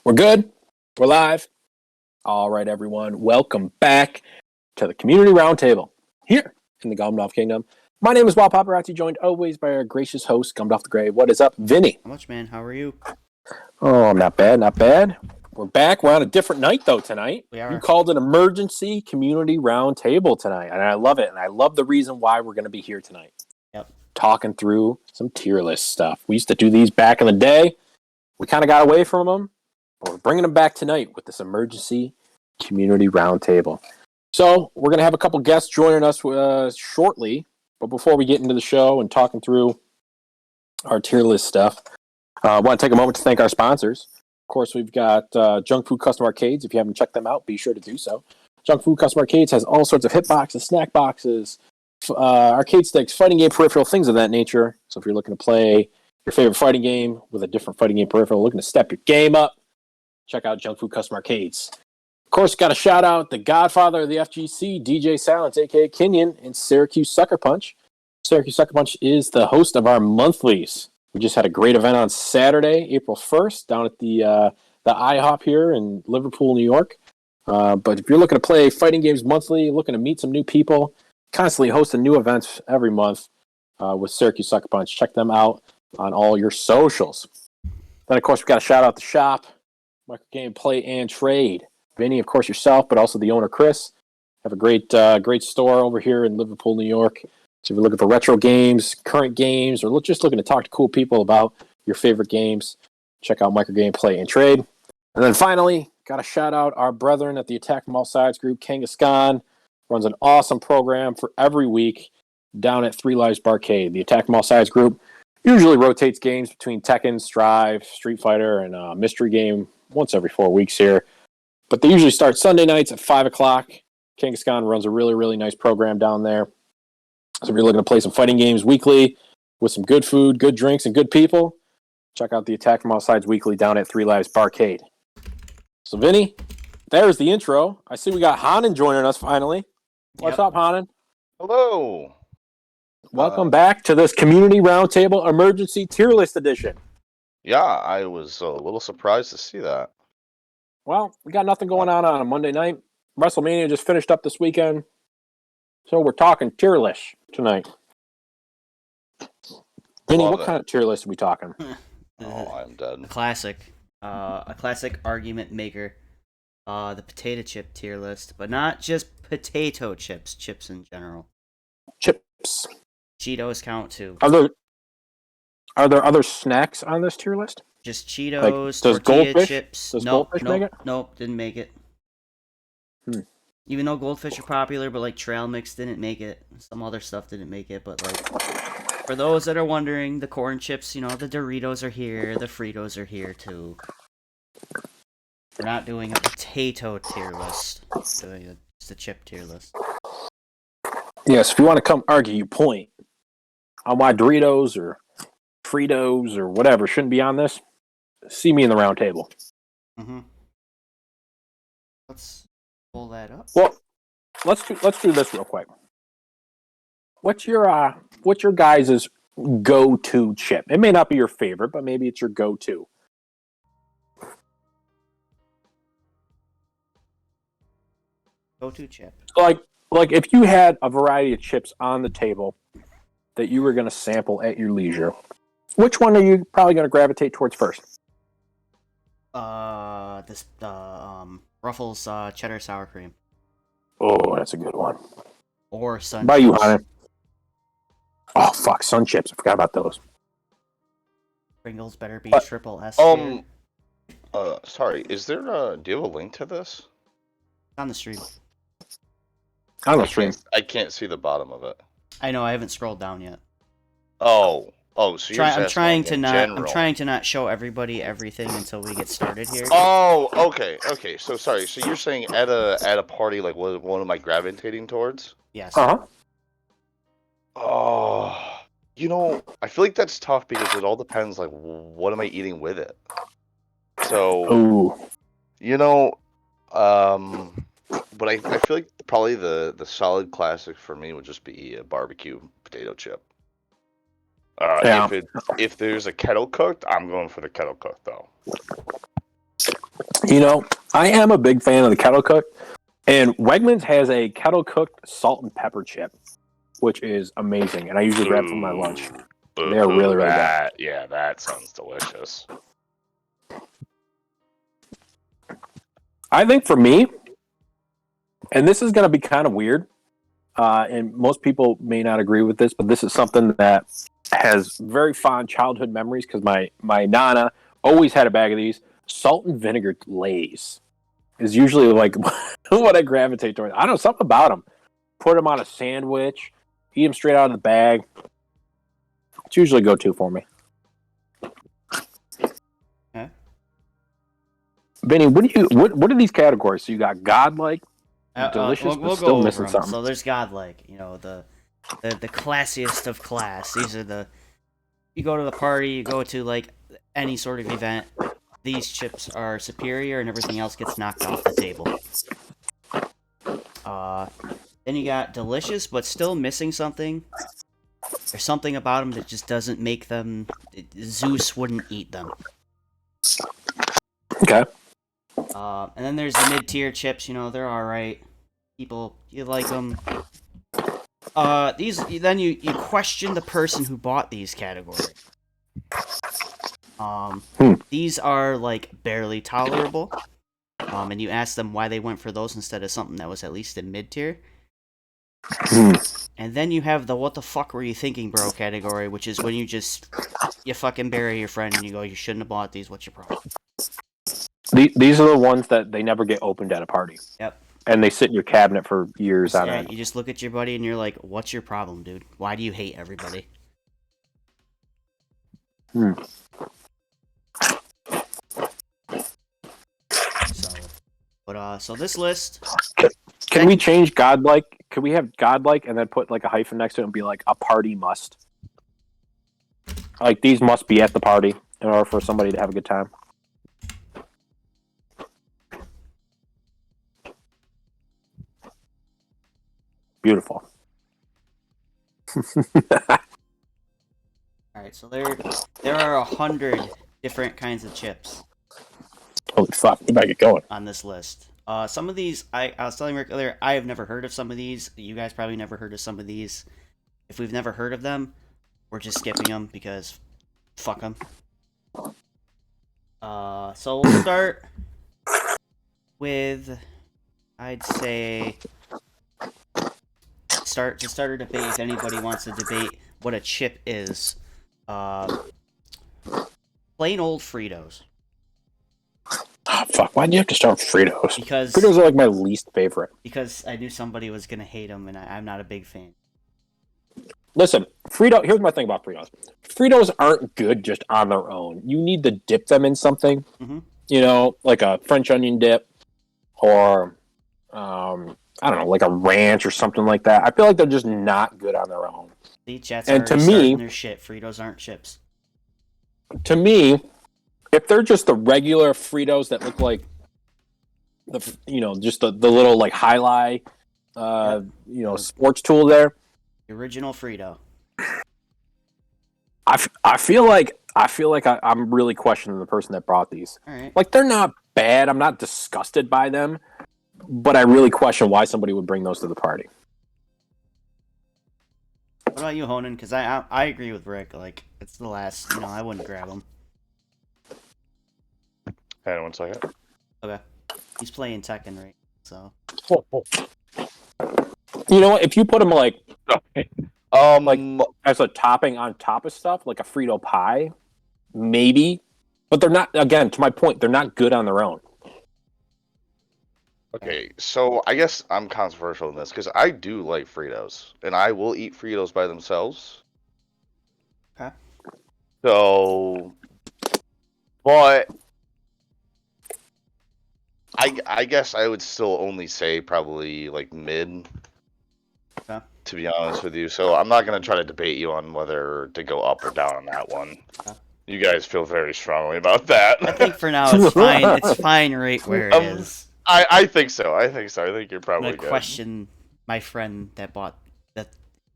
We're good. We're live. All right, everyone. Welcome back to the Community Roundtable here in the Gumdolph Kingdom. My name is Wild Paparazzi, joined always by our gracious host, Gumdolph the Grey. What is up, Vinny? How much, man? How are you? Oh, not bad, not bad. We're back. We're on a different night, though, tonight. We are. You called an emergency Community Roundtable tonight, and I love it. And I love the reason why we're going to be here tonight. Yep. Talking through some tier list stuff. We used to do these back in the day. We kind of got away from them. But we're bringing them back tonight with this emergency community roundtable. So we're going to have a couple guests joining us shortly. But before we get into the show and talking through our tier list stuff, I want to take a moment to thank our sponsors. Of course, we've got Junk Food Custom Arcades. If you haven't checked them out, be sure to do so. Junk Food Custom Arcades has all sorts of hit boxes, snack boxes, arcade sticks, fighting game peripheral, things of that nature. So if you're looking to play your favorite fighting game with a different fighting game peripheral, looking to step your game up, check out Junk Food Custom Arcades. Of course, got to shout out the godfather of the FGC, DJ Silence, a.k.a. Kenyon, and Syracuse Sucker Punch. Syracuse Sucker Punch is the host of our monthlies. We just had a great event on Saturday, April 1st, down at the IHOP here in Liverpool, New York. But if you're looking to play fighting games monthly, looking to meet some new people, constantly hosting new events every month with Syracuse Sucker Punch, check them out on all your socials. Then, of course, we've got to shout out the shop. Micro Game Play and Trade. Vinny, of course, yourself, but also the owner, Chris. Have a great store over here in Liverpool, New York. So if you're looking for retro games, current games, or just looking to talk to cool people about your favorite games, check out Micro Game Play and Trade. And then finally, got to shout out our brethren at the Attack from All Sides group. Kangaskhan runs an awesome program for every week down at Three Lives Barcade. The Attack from All Sides group usually rotates games between Tekken, Strive, Street Fighter, and a mystery game once every 4 weeks here. But they usually start Sunday nights at 5 o'clock. Kangaskhan runs a really, really nice program down there. So if you're looking to play some fighting games weekly with some good food, good drinks, and good people, check out the Attack from All Sides weekly down at Three Lives Barcade. So, Vinny, there's the intro. I see we got Hanan joining us finally. What's up, Hanan? Hello. Welcome back to this Community Roundtable Emergency Tier List Edition. Yeah, I was a little surprised to see that. Well, we got nothing going on a Monday night. WrestleMania just finished up this weekend. So we're talking tier list tonight. Vinny, what kind of tier list are we talking? Oh, I'm dead. A classic argument maker. The potato chip tier list, but not just potato chips, chips in general. Chips. Cheetos count too. Are there other snacks on this tier list? Just Cheetos, does tortilla Goldfish- chips. does Nope, Goldfish nope, make it? nope, didn't make it. Even though Goldfish are popular, but like Trail Mix didn't make it. Some other stuff didn't make it, but like for those that are wondering, the corn chips, the Doritos are here, the Fritos are here too. We're not doing a potato tier list. We're doing just a chip tier list. Yes, if you want to come argue your point on why Doritos or Fritos or whatever shouldn't be on this, see me in the round table. Mm-hmm. Let's pull that up. Well, let's do this real quick. What's your guys' go-to chip? It may not be your favorite, but maybe it's your go-to. Go-to chip. Like if you had a variety of chips on the table that you were going to sample at your leisure, which one are you probably going to gravitate towards first? Ruffles cheddar sour cream. Oh, that's a good one. Or Sun By chips. you, Hanan. Oh, fuck, Sun Chips. I forgot about those. Pringles better be triple S. Sorry, is there do you have a link to this? On the stream. On the stream. I can't see the bottom of it. I know, I haven't scrolled down yet. Oh, so you're I'm just trying asking to in not. general. I'm trying to not show everybody everything until we get started here. Oh, okay. So sorry. So you're saying at a party, like what am I gravitating towards? Yes. Uh-huh. Oh, I feel like that's tough because it all depends. Like, what am I eating with it? So, Ooh. but I feel like probably the solid classic for me would just be a barbecue potato chip. Yeah. If there's a kettle cooked, I'm going for the kettle cooked though. You know, I am a big fan of the kettle cook, and Wegmans has a kettle cooked salt and pepper chip, which is amazing. And I usually grab for my lunch. They're really, really good. Yeah, that sounds delicious. I think for me, and this is going to be kind of weird, and most people may not agree with this, but this is something that has very fond childhood memories because my nana always had a bag of these. Salt and vinegar Lays is usually like what I gravitate towards. I don't know, something about them. Put them on a sandwich, eat them straight out of the bag. It's usually a go-to for me. Okay. Benny, what are these categories? So you got godlike, delicious, we'll but go still over missing 'em. something. So there's godlike, you know, the classiest of class. These are the you go to the party, you go to like any sort of event. These chips are superior, and everything else gets knocked off the table. Then you got delicious, but still missing something. There's something about them that just doesn't make them. Zeus wouldn't eat them. Okay. And then there's the mid-tier chips. You know, they're all right. People, you like them. These then you question the person who bought these categories. These are like barely tolerable. And you ask them why they went for those instead of something that was at least in mid-tier. And then you have the what the fuck were you thinking, bro category, which is when you fucking bury your friend and you go, you shouldn't have bought these, what's your problem? These are the ones that they never get opened at a party. Yep. And they sit in your cabinet for years on Yeah, end. you just look at your buddy and you're like, what's your problem, dude? Why do you hate everybody? So this list. Can we change godlike? Could we have godlike and then put like a hyphen next to it and be like a party must? Like these must be at the party in order for somebody to have a good time. Beautiful. Alright, so there are 100 different kinds of chips. Holy fuck, we better get going. On this list. Some of these, I was telling Rick earlier, I have never heard of some of these. You guys probably never heard of some of these. If we've never heard of them, we're just skipping them because fuck them. So we'll start with, I'd say, start a debate if anybody wants to debate what a chip is. Plain old Fritos. Oh, fuck, why'd you have to start with Fritos? Because Fritos are like my least favorite. Because I knew somebody was gonna hate them, and I'm not a big fan. Listen, Frito. Here's my thing about Fritos. Fritos aren't good just on their own. You need to dip them in something. Mm-hmm. You know, like a French onion dip, or I don't know, like a ranch or something like that. I feel like they're just not good on their own. The chat's and already to starting me, their shit. Fritos aren't chips. To me, if they're just the regular Fritos that look like just the little like highlight, sports tool there. The original Frito. I feel like I'm really questioning the person that brought these. All right. Like they're not bad. I'm not disgusted by them, but I really question why somebody would bring those to the party. What about you, Honan? Because I agree with Rick. Like it's the last. I wouldn't grab them. Hang on 1 second. Okay. He's playing Tekken right, so. You know what? If you put them like as a topping on top of stuff, like a Frito pie, maybe. But they're not. Again, to my point, they're not good on their own. Okay, so I guess I'm controversial in this because I do like Fritos, and I will eat Fritos by themselves. Okay. So, but I guess I would still only say probably like mid. Okay. To be honest with you, so I'm not gonna try to debate you on whether to go up or down on that one. Okay. You guys feel very strongly about that. I think for now it's fine. It's fine right where it is. I think so. I think you're probably I'm gonna good. question my friend that bought that.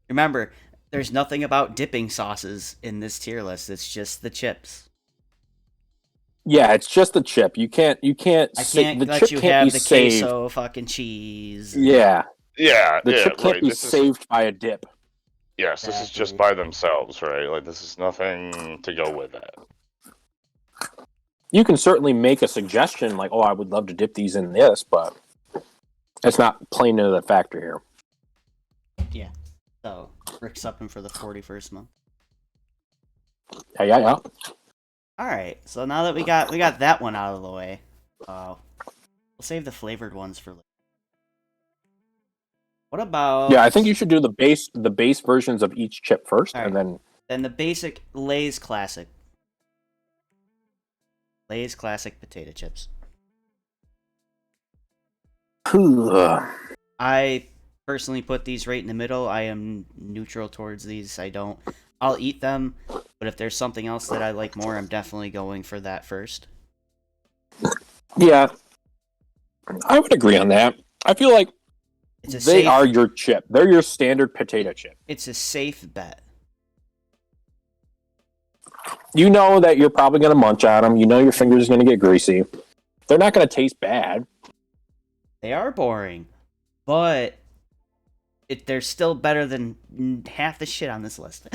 Remember, there's nothing about dipping sauces in this tier list. It's just the chips. Yeah, it's just the chip. You can't. I can't The let chip you can't have be the saved. queso fucking cheese. Yeah, Yeah, the yeah, chip can't right. be This is saved by a dip. yes, this is just Exactly. by themselves, right? Like this is nothing to go with it. You can certainly make a suggestion like, "Oh, I would love to dip these in this," but it's not playing into the factor here. Yeah. So Rick's upping for the 41st month. Yeah. All right. So now that we got that one out of the way, we'll save the flavored ones for later. What about? Yeah, I think you should do the base versions of each chip first, All right. and Then the basic Lay's classic. Lay's classic potato chips. then. I personally put these right in the middle. I am neutral towards these. I'll eat them, but if there's something else that I like more, I'm definitely going for that first. Yeah, I would agree on that. I feel like It's a they safe, are your chip. They're your standard potato chip. It's a safe bet. You know that you're probably going to munch on them. You know your fingers are going to get greasy. They're not going to taste bad. They are boring, but they're still better than half the shit on this list.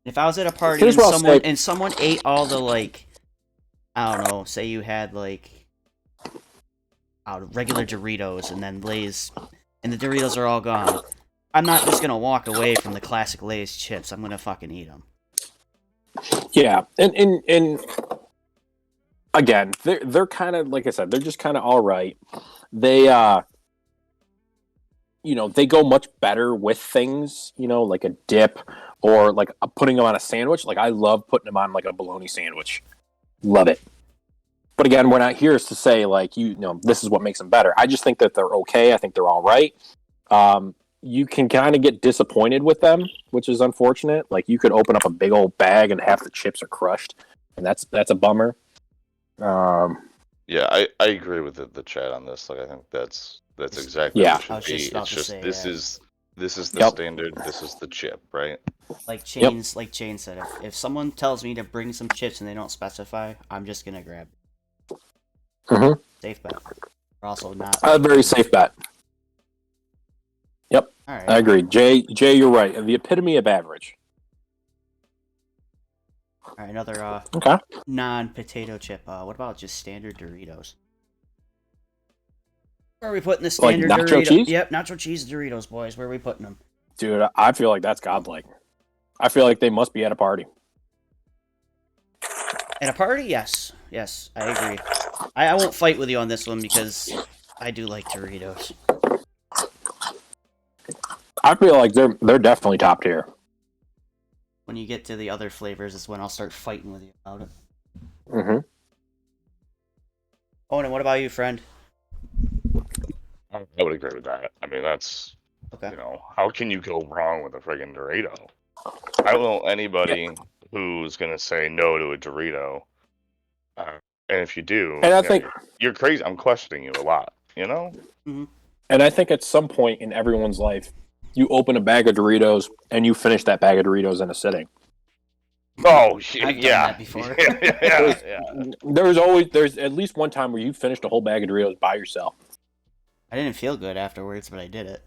If I was at a party Here's and what I'll say. someone ate all the like, I don't know, say you had like regular Doritos and then Lay's, and the Doritos are all gone. I'm not just gonna walk away from the classic Lay's chips. I'm gonna fucking eat them. Yeah, and again, they're kind of like I said, they're just kind of all right. They they go much better with things, like a dip or like putting them on a sandwich. Like I love putting them on like a bologna sandwich. Love it. But again, we're not here to say like this is what makes them better. I just think that they're okay. I think they're all right. You can kind of get disappointed with them, which is unfortunate. Like you could open up a big old bag and half the chips are crushed, and that's a bummer. Yeah, I agree with the chat on this. Like I think that's exactly Yeah. what it should I was just be. about It's to just say, this is the Yep. standard. This is the chip, right? Like Chain said, if someone tells me to bring some chips and they don't specify, I'm just gonna grab it. Mhm. Safe bet. We're also not. A very safe bet. Yep, All right. I agree. Jay, you're right. The epitome of average. All right, another Okay. non-potato chip. What about just standard Doritos? Where are we putting the Like standard nacho Doritos? cheese? Yep, nacho cheese Doritos, boys. Where are we putting them? Dude, I feel like that's godlike. I feel like they must be at a party. At a party? Yes. Yes, I agree. I won't fight with you on this one because I do like Doritos. I feel like they're definitely top tier. When you get to the other flavors is when I'll start fighting with you about it. Mm-hmm. Oh, and what about you, friend? I would agree with that. I mean, that's Okay. how can you go wrong with a friggin' Dorito? I don't know anybody who's gonna say no to a Dorito. And if you do, And I think you're crazy. I'm questioning you a lot. Mm-hmm. And I think at some point in everyone's life, you open a bag of Doritos and you finish that bag of Doritos in a sitting. Oh, I've yeah. done that before. Yeah. There's at least one time where you finished a whole bag of Doritos by yourself. I didn't feel good afterwards, but I did it.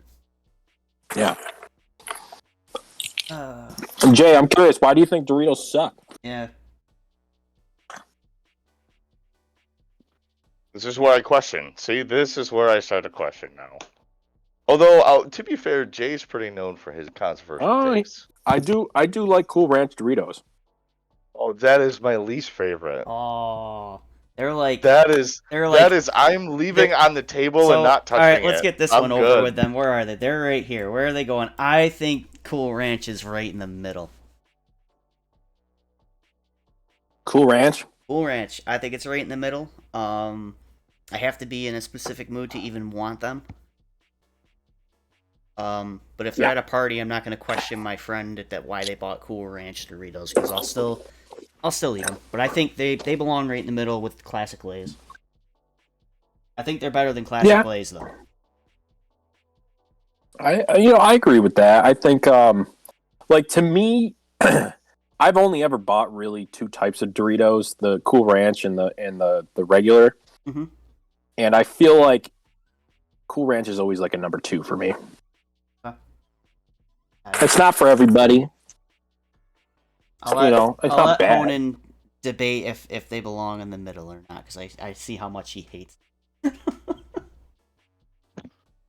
Yeah. Jay, I'm curious, why do you think Doritos suck? Yeah. This is where I question. See, this is where I start to question now. Although, to be fair, Jay's pretty known for his controversial takes. I do like Cool Ranch Doritos. Oh, that is my least favorite. Oh, they're like That is they're I'm leaving on the table and not touching it. All right, let's get this I'm one good. over with them. Where are they? They're right here. Where are they going? I think Cool Ranch is right in the middle. Cool Ranch? Cool Ranch. I think it's right in the middle. I have to be in a specific mood to even want them. But if they're at a party, I'm not going to question my friend that why they bought Cool Ranch Doritos because I'll still eat them. But I think they belong right in the middle with Classic Lay's. I think they're better than Classic Lay's though. I agree with that. I think like to me I I've only ever bought really two types of Doritos: the Cool Ranch and the regular. Mhm. And I feel like Cool Ranch is always like a number 2 for me. It's not for everybody. I'll let, You know, it's I'll not let bad. Honan debate if they belong in the middle or not, because I see how much he hates.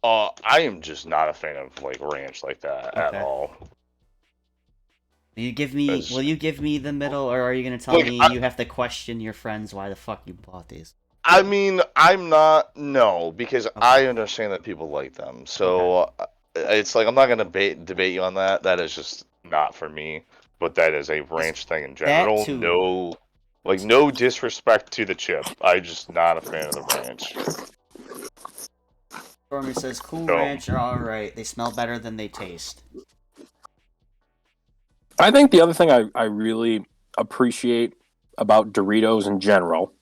I am just not a fan of like ranch like that at Okay. all. Will you That's- give me the middle, or are you gonna tell Like, me I- you have to question your friends why the fuck you bought these? I mean, I'm not no because I understand that people like them. So it's like I'm not gonna debate you on that. That is just not for me. But that is a ranch thing in general. too. No disrespect to the chip. I'm just not a fan of the ranch. Stormy says Cool No. Ranch are alright. They smell better than they taste. I think the other thing I really appreciate about Doritos in general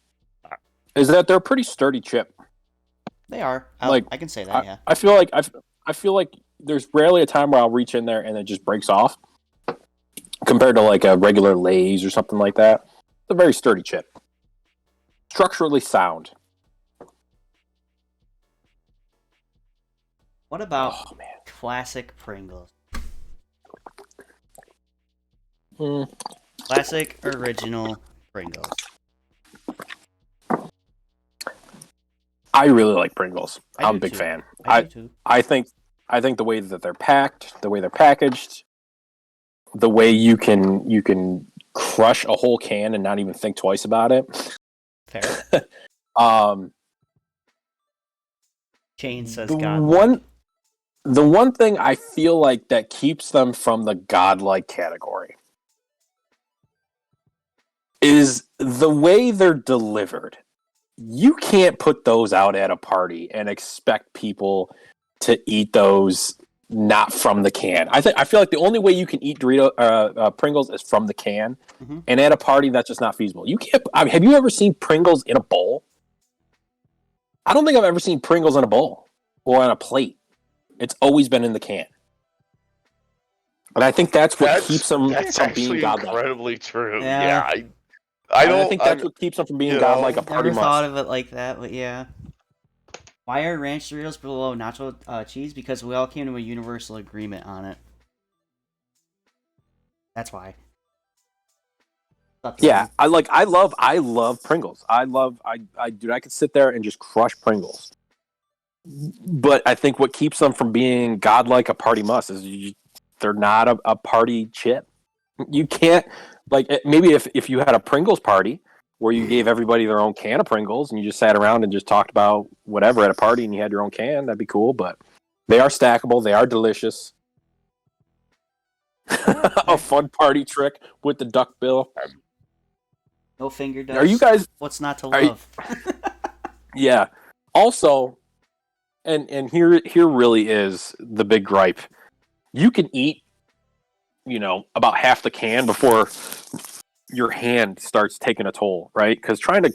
is that they're a pretty sturdy chip. They are. Like, I can say that. Yeah. I feel like I feel like there's rarely a time where I'll reach in there and it just breaks off, compared to like a regular Lay's or something like that. It's a very sturdy chip, structurally sound. What about Oh man. classic Pringles? Mm. Classic original Pringles. I really like Pringles. I I'm do a big too. fan. I do too. I think the way that they're packed, the way they're packaged, the way you can crush a whole can and not even think twice about it. Fair. Chain says The God. the one thing I feel like that keeps them from the godlike category is the way they're delivered. You can't put those out at a party and expect people to eat those not from the can. I feel like the only way you can eat Pringles is from the can, Mhm. and at a party that's just not feasible. You can't. Have you ever seen Pringles in a bowl? I don't think I've ever seen Pringles in a bowl or on a plate. It's always been in the can, and I think that's what keeps them That's from being actually godlike. incredibly true. Yeah. Yeah, I don't. I think that's what keeps them from being you godlike. know, A party Never must. thought of it like that, but yeah. Why are ranch Doritos below nacho cheese? Because we all came to a universal agreement on it. That's why. Yeah, I love Pringles. Dude, I could sit there and just crush Pringles. But I think what keeps them from being godlike a party must is they're not a party chip. You can't maybe if you had a Pringles party where you gave everybody their own can of Pringles and you just sat around and just talked about whatever at a party and you had your own can, that'd be cool. But they are stackable. They are delicious. A fun party trick with the duck bill. No finger dust. Are you guys? What's not to are you- love? Yeah. Also, and here really is the big gripe. You can eat, about half the can before your hand starts taking a toll, right? Because trying to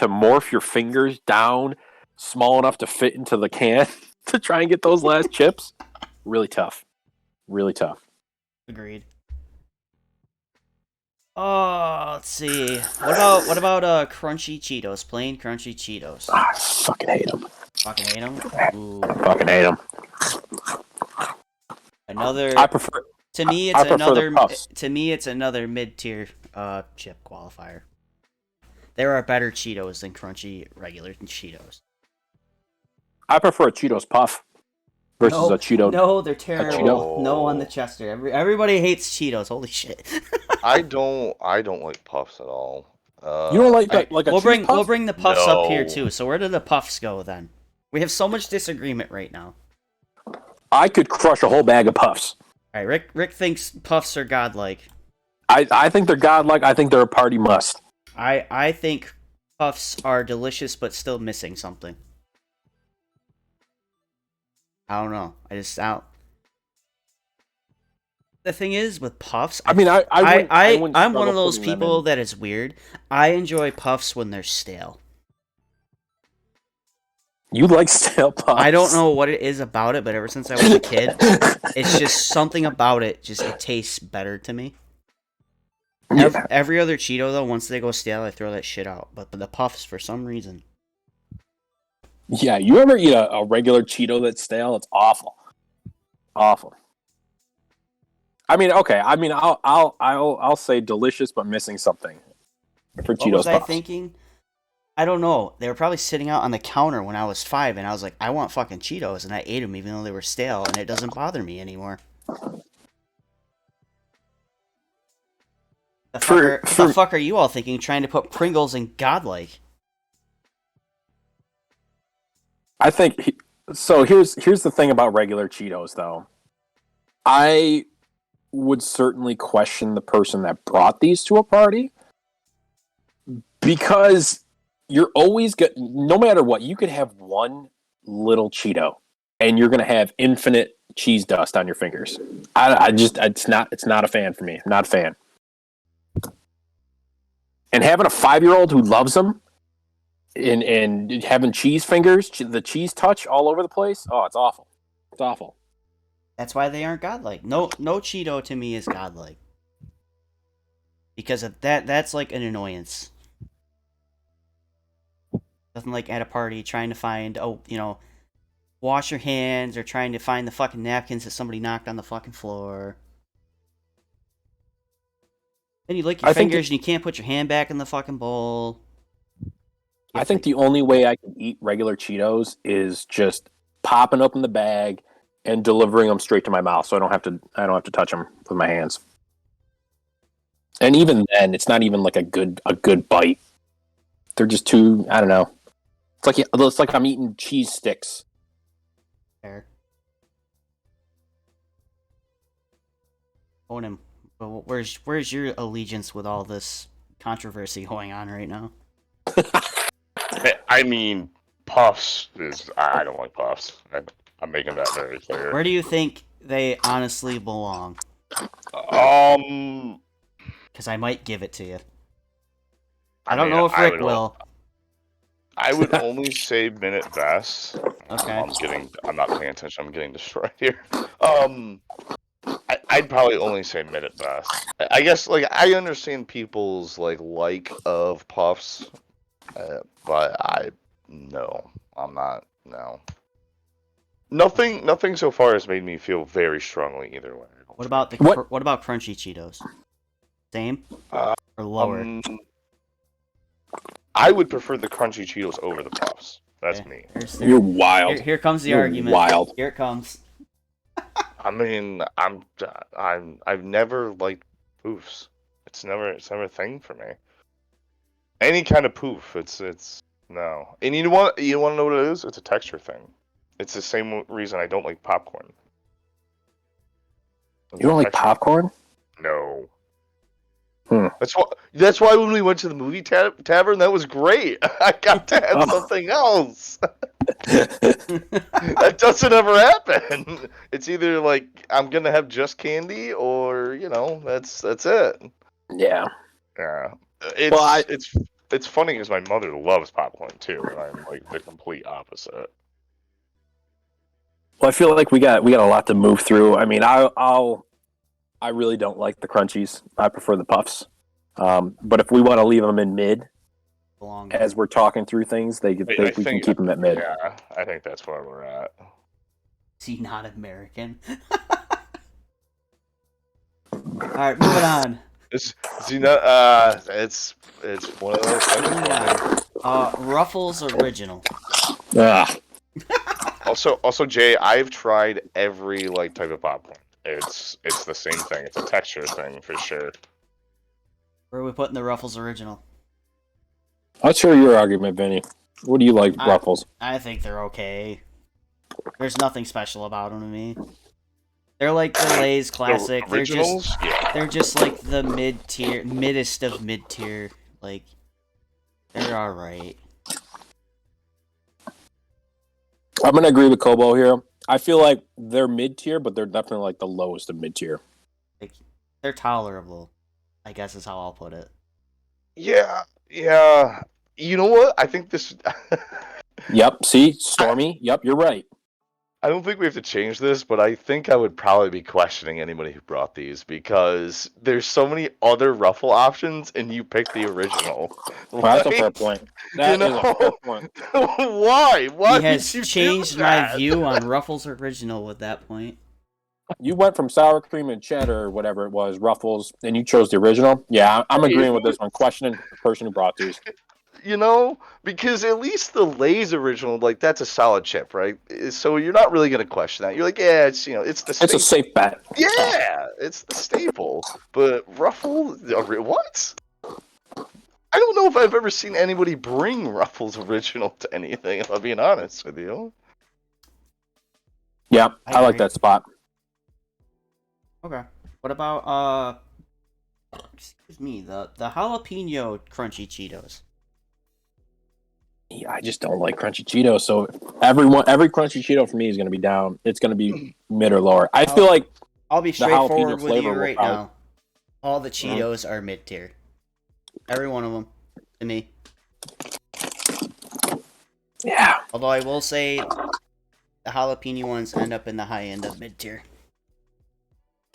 morph your fingers down small enough to fit into the can to try and get those last chips, really tough. Really tough. Agreed. Oh, let's see. What about crunchy Cheetos? Plain crunchy Cheetos. I fucking hate them. Fucking hate them. Ooh. Fucking hate them. Another. I prefer. To me, it's I prefer the another. Puffs. To me, it's another mid-tier chip qualifier. There are better Cheetos than crunchy regular Cheetos. I prefer a Cheetos Puff versus No, a Cheeto. No, they're terrible. Cheeto? No on the Chester. Everybody hates Cheetos. Holy shit. I don't like puffs at all. You don't like a we'll cheese bring puff? we'll bring the puffs up here No. too. So where do the puffs go then? We have so much disagreement right now. I could crush a whole bag of puffs. All right, Rick thinks puffs are godlike. I think they're godlike. I think they're a party must. I think puffs are delicious but still missing something. I don't know. The thing is with puffs, I mean, I wouldn't I'm one struggle of those putting them people in. that is weird. I enjoy puffs when they're stale. You like stale puffs. I don't know what it is about it, but ever since I was a kid, it's just something about it. Just it tastes better to me. Yeah. Every other Cheeto though, once they go stale, I throw that shit out. But the Puffs, for some reason, Yeah, you ever eat a regular Cheeto that's stale? It's awful. Awful. I mean, okay. I mean, I'll say delicious, but missing something for what Cheetos was I Puffs. thinking? I don't know. They were probably sitting out on the counter when I was 5, and I was like, I want fucking Cheetos, and I ate them even though they were stale, and it doesn't bother me anymore. What the fuck are you all thinking? Trying to put Pringles in Godlike? I think so. Here's the thing about regular Cheetos, though. I would certainly question the person that brought these to a party because you're always no matter what, you could have one little Cheeto and you're gonna have infinite cheese dust on your fingers. It's not a fan for me. I'm not a fan. And having a 5-year-old who loves them and having cheese fingers, the cheese touch all over the place. Oh, it's awful. It's awful. That's why they aren't Godlike. No Cheeto to me is Godlike. Because of that's like an annoyance. Nothing like at a party trying to find, wash your hands or trying to find the fucking napkins that somebody knocked on the fucking floor. Then you lick your fingers and you can't put your hand back in the fucking bowl. I think the only way I can eat regular Cheetos is just popping open the bag and delivering them straight to my mouth, so I don't have to touch them with my hands. And even then, it's not even like a good bite. They're just too, I don't know. It's like I'm eating cheese sticks. Fair. Owen, where's your allegiance with all this controversy going on right now? I mean, Puffs is. I don't like Puffs. I'm making that very clear. Where do you think they honestly belong? Because I might give it to you. I don't know if Rick will. I would only say Minute Best. Okay. I'm not paying attention. I'm getting destroyed here. I'd probably only say Minute Best. I guess I understand people's like of Puffs, but I'm not. No. Nothing so far has made me feel very strongly either way. What about what about Crunchy Cheetos? Same or lower? I would prefer the Crunchy Cheetos over the Puffs. That's me. You're wild. Here comes the You're argument. Wild. Here it comes. I mean, I've never liked poofs. It's never a thing for me. Any kind of poof, it's no. And you want to know what it is? It's a texture thing. It's the same reason I don't like popcorn. You don't like popcorn? No. That's why when we went to the movie tavern, that was great. I got to have something else. That doesn't ever happen. It's either I'm gonna have just candy, or that's it. Yeah. Yeah. It's funny because my mother loves popcorn too, and I'm like the complete opposite. Well, I feel like we got a lot to move through. I mean, I really don't like the crunchies. I prefer the puffs. But if we want to leave them in mid, as we're talking through things, we can keep them at mid. Yeah, I think that's where we're at. Is he not American? All right, moving on. It's one of those things. Ruffles original. Also, Jay, I've tried every type of popcorn. It's the same thing. It's a texture thing for sure. Where are we putting the Ruffles original? Let's hear your argument, Vinny. What do you like, Ruffles? I think they're okay. There's nothing special about them to me. They're like the Lay's classic. The originals? They're just like the middest of mid tier. Like, they're alright. I'm gonna agree with Kobo here. I feel like they're mid tier, but they're definitely like the lowest of mid tier. Like, they're tolerable, I guess is how I'll put it. Yeah. You know what? I think this. Yep. See, Stormy. Yep, you're right. I don't think we have to change this, but I think I would probably be questioning anybody who brought these because there's so many other Ruffle options, and you picked the original. Well, that's a fair Like, point. you That is a fair know, point. why? Why He would has you do changed my that? view on Ruffles original with that point. You went from sour cream and cheddar, or whatever it was, Ruffles, and you chose the original. Yeah, I'm agreeing with this one. Questioning the person who brought these. You know, because at least the Lay's original, like that's a solid chip, right? So you're not really gonna question that. You're like, yeah, it's it's the It's a staple. safe bet. Yeah, it's the staple. But Ruffle, what? I don't know if I've ever seen anybody bring Ruffles original to anything. If I'm being honest with you. Yeah, I I like agree. that spot. Okay. What about excuse me, the jalapeno crunchy Cheetos? Yeah, I just don't like crunchy Cheetos. So every crunchy Cheeto for me is going to be down. It's going to be mid or lower. I feel like I'll be the jalapeno straightforward with flavor you will right probably. now. All the Cheetos are mid tier. Every one of them, to me. Yeah, Although I will say, the jalapeno ones end up in the high end of mid tier,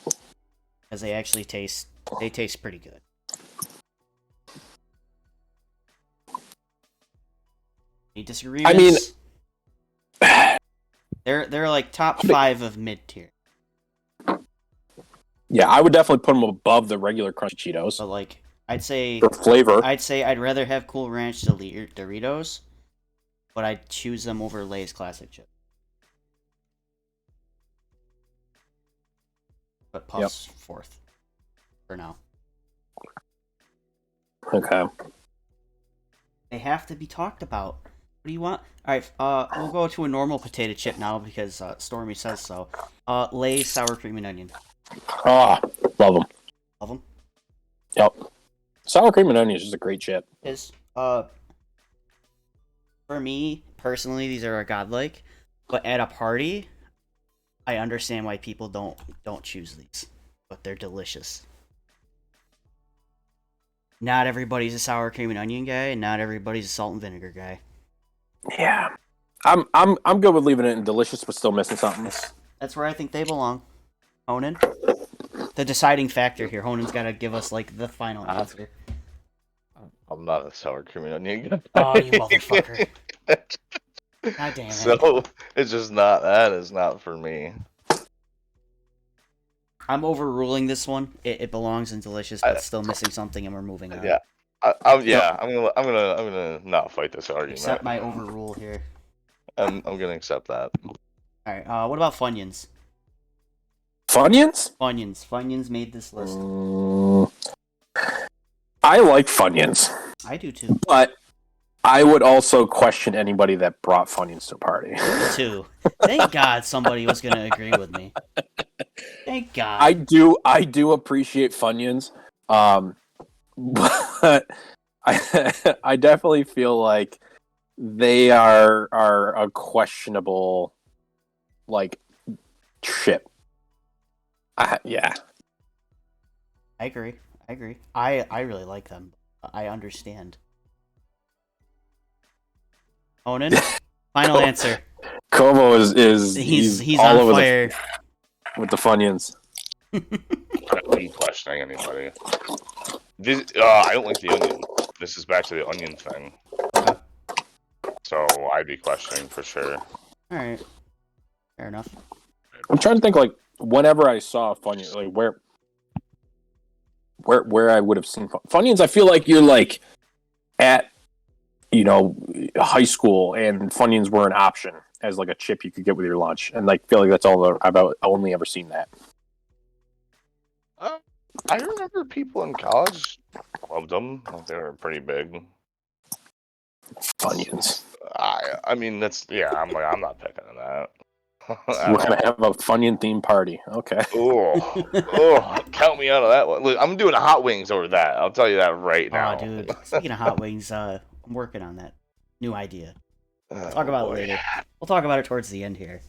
because they actually taste pretty good. Any disagreements? They're like top 5 of mid tier. yeah, I would definitely put them above the regular crunchy Cheetos But like, I'd say for flavor. I'd rather have Cool Ranch Doritos, but I'd choose them over Lay's classic chip. But Puff's fourth for now. Okay. They have to be talked about. What do you want? All right, we'll go to a normal potato chip now because Stormy says so. Lay's sour cream and onion. Ah, love them. Love them. Yep. Sour cream and onion is just a great chip. Is for me personally, these are a godlike, but at a party, I understand why people don't choose these, but they're delicious. Not everybody's a sour cream and onion guy, and not everybody's a salt and vinegar guy. Yeah. I'm good with leaving it in delicious, but still missing something. That's where I think they belong. Honan, the deciding factor here. Honan's got to give us like the final answer. I'm not a sour cream and onion guy. Oh, you motherfucker! God damn it! So it's just not. That is not for me. I'm overruling this one. It belongs in delicious, but still missing something, and we're moving on. Yeah. I'm gonna not fight this argument. Accept my overrule here. I'm gonna accept that. All right. What about Funyuns? Funyuns? Funyuns made this list. I like Funyuns, I do too. but I would also question anybody that brought Funyuns to a party. Me too. Thank God somebody was gonna agree with me. Thank God. I do appreciate Funyuns, but I definitely feel like they are a questionable like chip. Yeah. I agree. I really like them. I understand. Onan, final answer. Como is He's all on over fire. with the Funyuns. I'm not questioning anybody. I don't like the onion. This is back to the onion thing. So I'd be questioning for sure. All right. Fair enough. I'm trying to think like whenever I saw Funyuns, like where I would have seen Funyuns. I feel like you're like at high school, and Funyuns were an option as like a chip you could get with your lunch, and like feel like that's all I've only ever seen that. I remember people in college loved them. They were pretty big. Funyuns. I mean that's I'm not picking on that. We're gonna have a Funyun themed party. Okay. Oh, count me out of that one. Look, I'm doing hot wings over that. I'll tell you that right now. Oh, dude. Speaking of hot wings, I'm working on that new idea. We'll talk about it later. We'll talk about it towards the end here.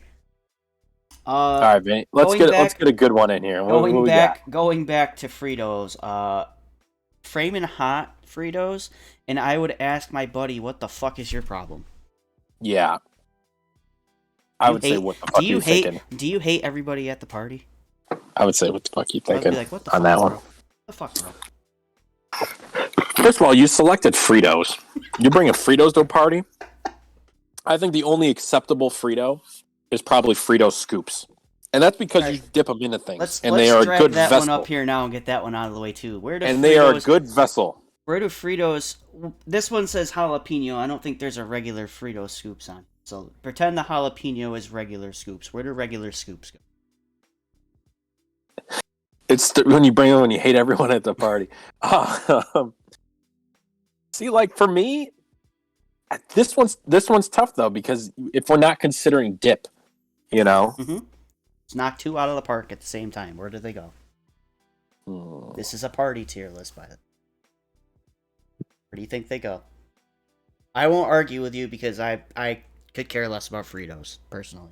All right, Vinny. Let's get a good one in here. Going back to Fritos, framing hot Fritos, and I would ask my buddy, "What the fuck is your problem?" Yeah. I would say, what the fuck you thinking? Do you hate everybody at the party? I would say, what the fuck you I would thinking be like, what the on fuck, that bro? one? What the fuck, bro? First of all, you selected Fritos. You're bringing Fritos to a party? I think the only acceptable Frito is probably Frito Scoops. And that's because you dip them into things. They are a drag good that vessel. one up here now and get that one out of the way, too. They are a good vessel. Where do Fritos... This one says jalapeno. I don't think there's a regular Frito Scoops on. So pretend the jalapeno is regular Scoops. Where do regular Scoops go? It's when you bring them when you hate everyone at the party. See, like, for me, this one's tough, though, because if we're not considering dip, you know? Mm-hmm. Let's knock two out of the park at the same time. Where do they go? This is a party tier list, by the way. Where do you think they go? I won't argue with you because I could care less about Fritos, personally.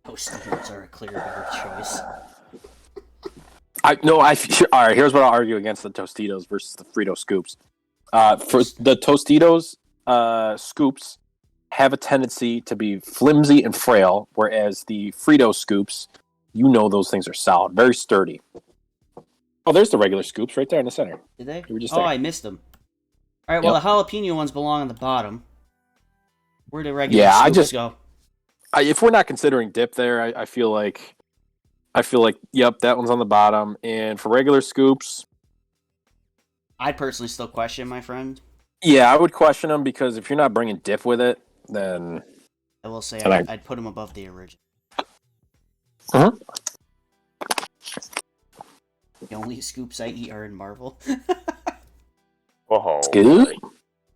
Tostitos are a clear better choice. All right, here's what I'll argue against the Tostitos versus the Frito Scoops. For the Tostitos Scoops have a tendency to be flimsy and frail, whereas the Frito Scoops, you know those things are solid, very sturdy. Oh, there's the regular Scoops right there in the center. Did they? They were just oh, there. I missed them. All right, well, Yep. the jalapeno ones belong on the bottom. Where do regular Scoops go? If we're not considering dip there, I feel like, yep, that one's on the bottom. And for regular Scoops, I'd personally still question, my friend. yeah, I would question them because if you're not bringing dip with it, then I will say And I'd put them above the original. Uh-huh. The only scoops I eat are in Marvel. Whoa. Scoop?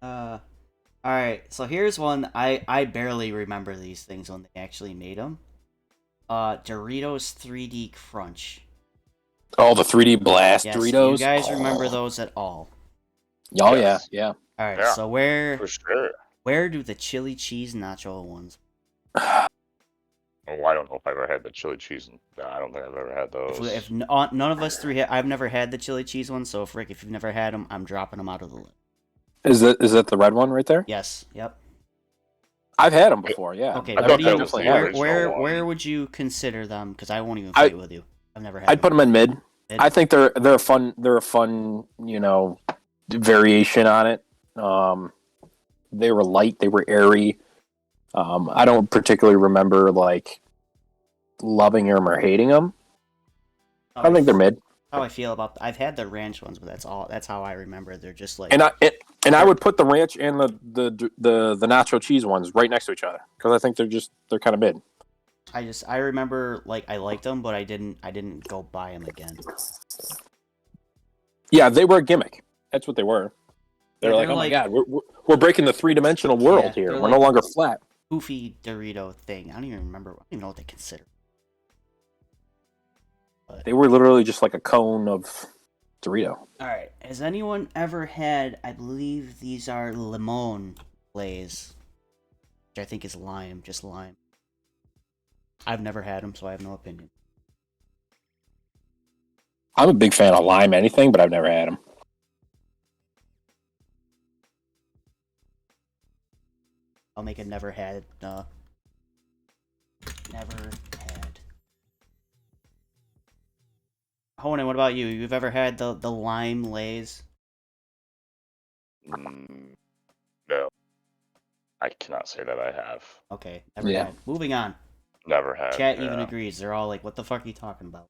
Alright, so here's one. I barely remember these things when they actually made them. Doritos 3D Crunch. Oh, the 3D Blast Yes, Doritos. do you guys remember those at all? Oh Yes. yeah. Alright, Yeah, so For sure. where do the chili cheese nacho ones? Oh, I don't know if I've ever had the chili cheese. No, I don't think I've ever had those. If none of us three, I've never had the chili cheese ones. So if Rick, if you've never had them, I'm dropping them out of the list. Is that the red one right there? Yes. Yep. I've had them before. Yeah. Okay. I Where thought do that you? was the original Where one. would you consider them? Because I won't even fight with you. I've never had. I'd put them in mid. Mid? I think they're a fun variation on it. They were light. They were airy. I don't particularly remember like loving them or hating them. I think they're mid. How I feel about. I've had the ranch ones, but that's all. That's how I remember. They're just like. And I would put the ranch and the nacho cheese ones right next to each other because I think they're kind of mid. I remember like I liked them, but I didn't go buy them again. Yeah, they were a gimmick. That's what they were. They're like, oh my god, we're breaking the 3-dimensional world here. We're like, no longer flat. Goofy Dorito thing. I don't even remember. I don't even know what they consider. But, They were literally just like a cone of Dorito. all right. Has anyone ever had? I believe these are limon Lays, which I think is lime, just lime. I've never had them, so I have no opinion. I'm a big fan of lime anything, but I've never had them. I'll make a never had. Never had. Honan, what about you? You've ever had the lime Lays? No. I cannot say that I have. Okay, never Yeah. had. Moving on. Never had. Chat yeah. even agrees. They're all like, "What the fuck are you talking about?"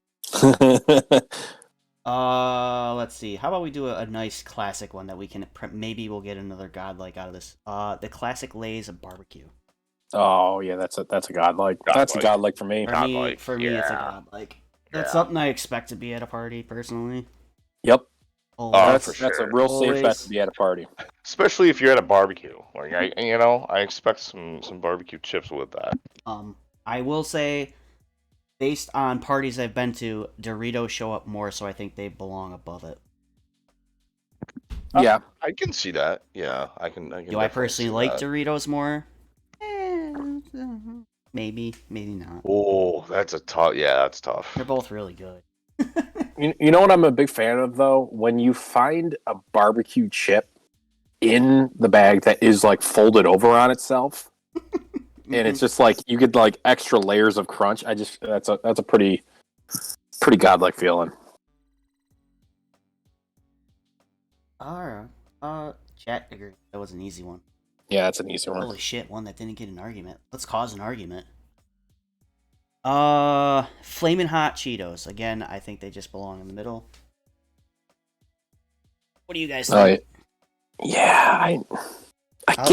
Let's see. How about we do a nice classic one that we can maybe we'll get another godlike out of this. The classic Lays of barbecue. Oh yeah, that's a godlike. That's a godlike for me. For me, it's a godlike. That's something I expect to be at a party, personally. Yep. Always. That's a real safe bet to be at a party. Especially if you're at a barbecue. Like I expect some barbecue chips with that. I will say, based on parties I've been to, Doritos show up more, so I think they belong above it. Yeah. I can see that. Yeah, I can. Do I definitely personally see like that. Doritos more? Maybe not. Oh, that's a tough. Yeah, that's tough. They're both really good. You know what I'm a big fan of though? When you find a barbecue chip in the bag that is like folded over on itself, and it's just like you get like extra layers of crunch. That's a pretty godlike feeling. Alright. Chat agreed. That was an easy one. Yeah, that's an easy one. Holy shit, one that didn't get an argument. Let's cause an argument. Flamin' Hot Cheetos. Again, I think they just belong in the middle. What do you guys think? Yeah, I don't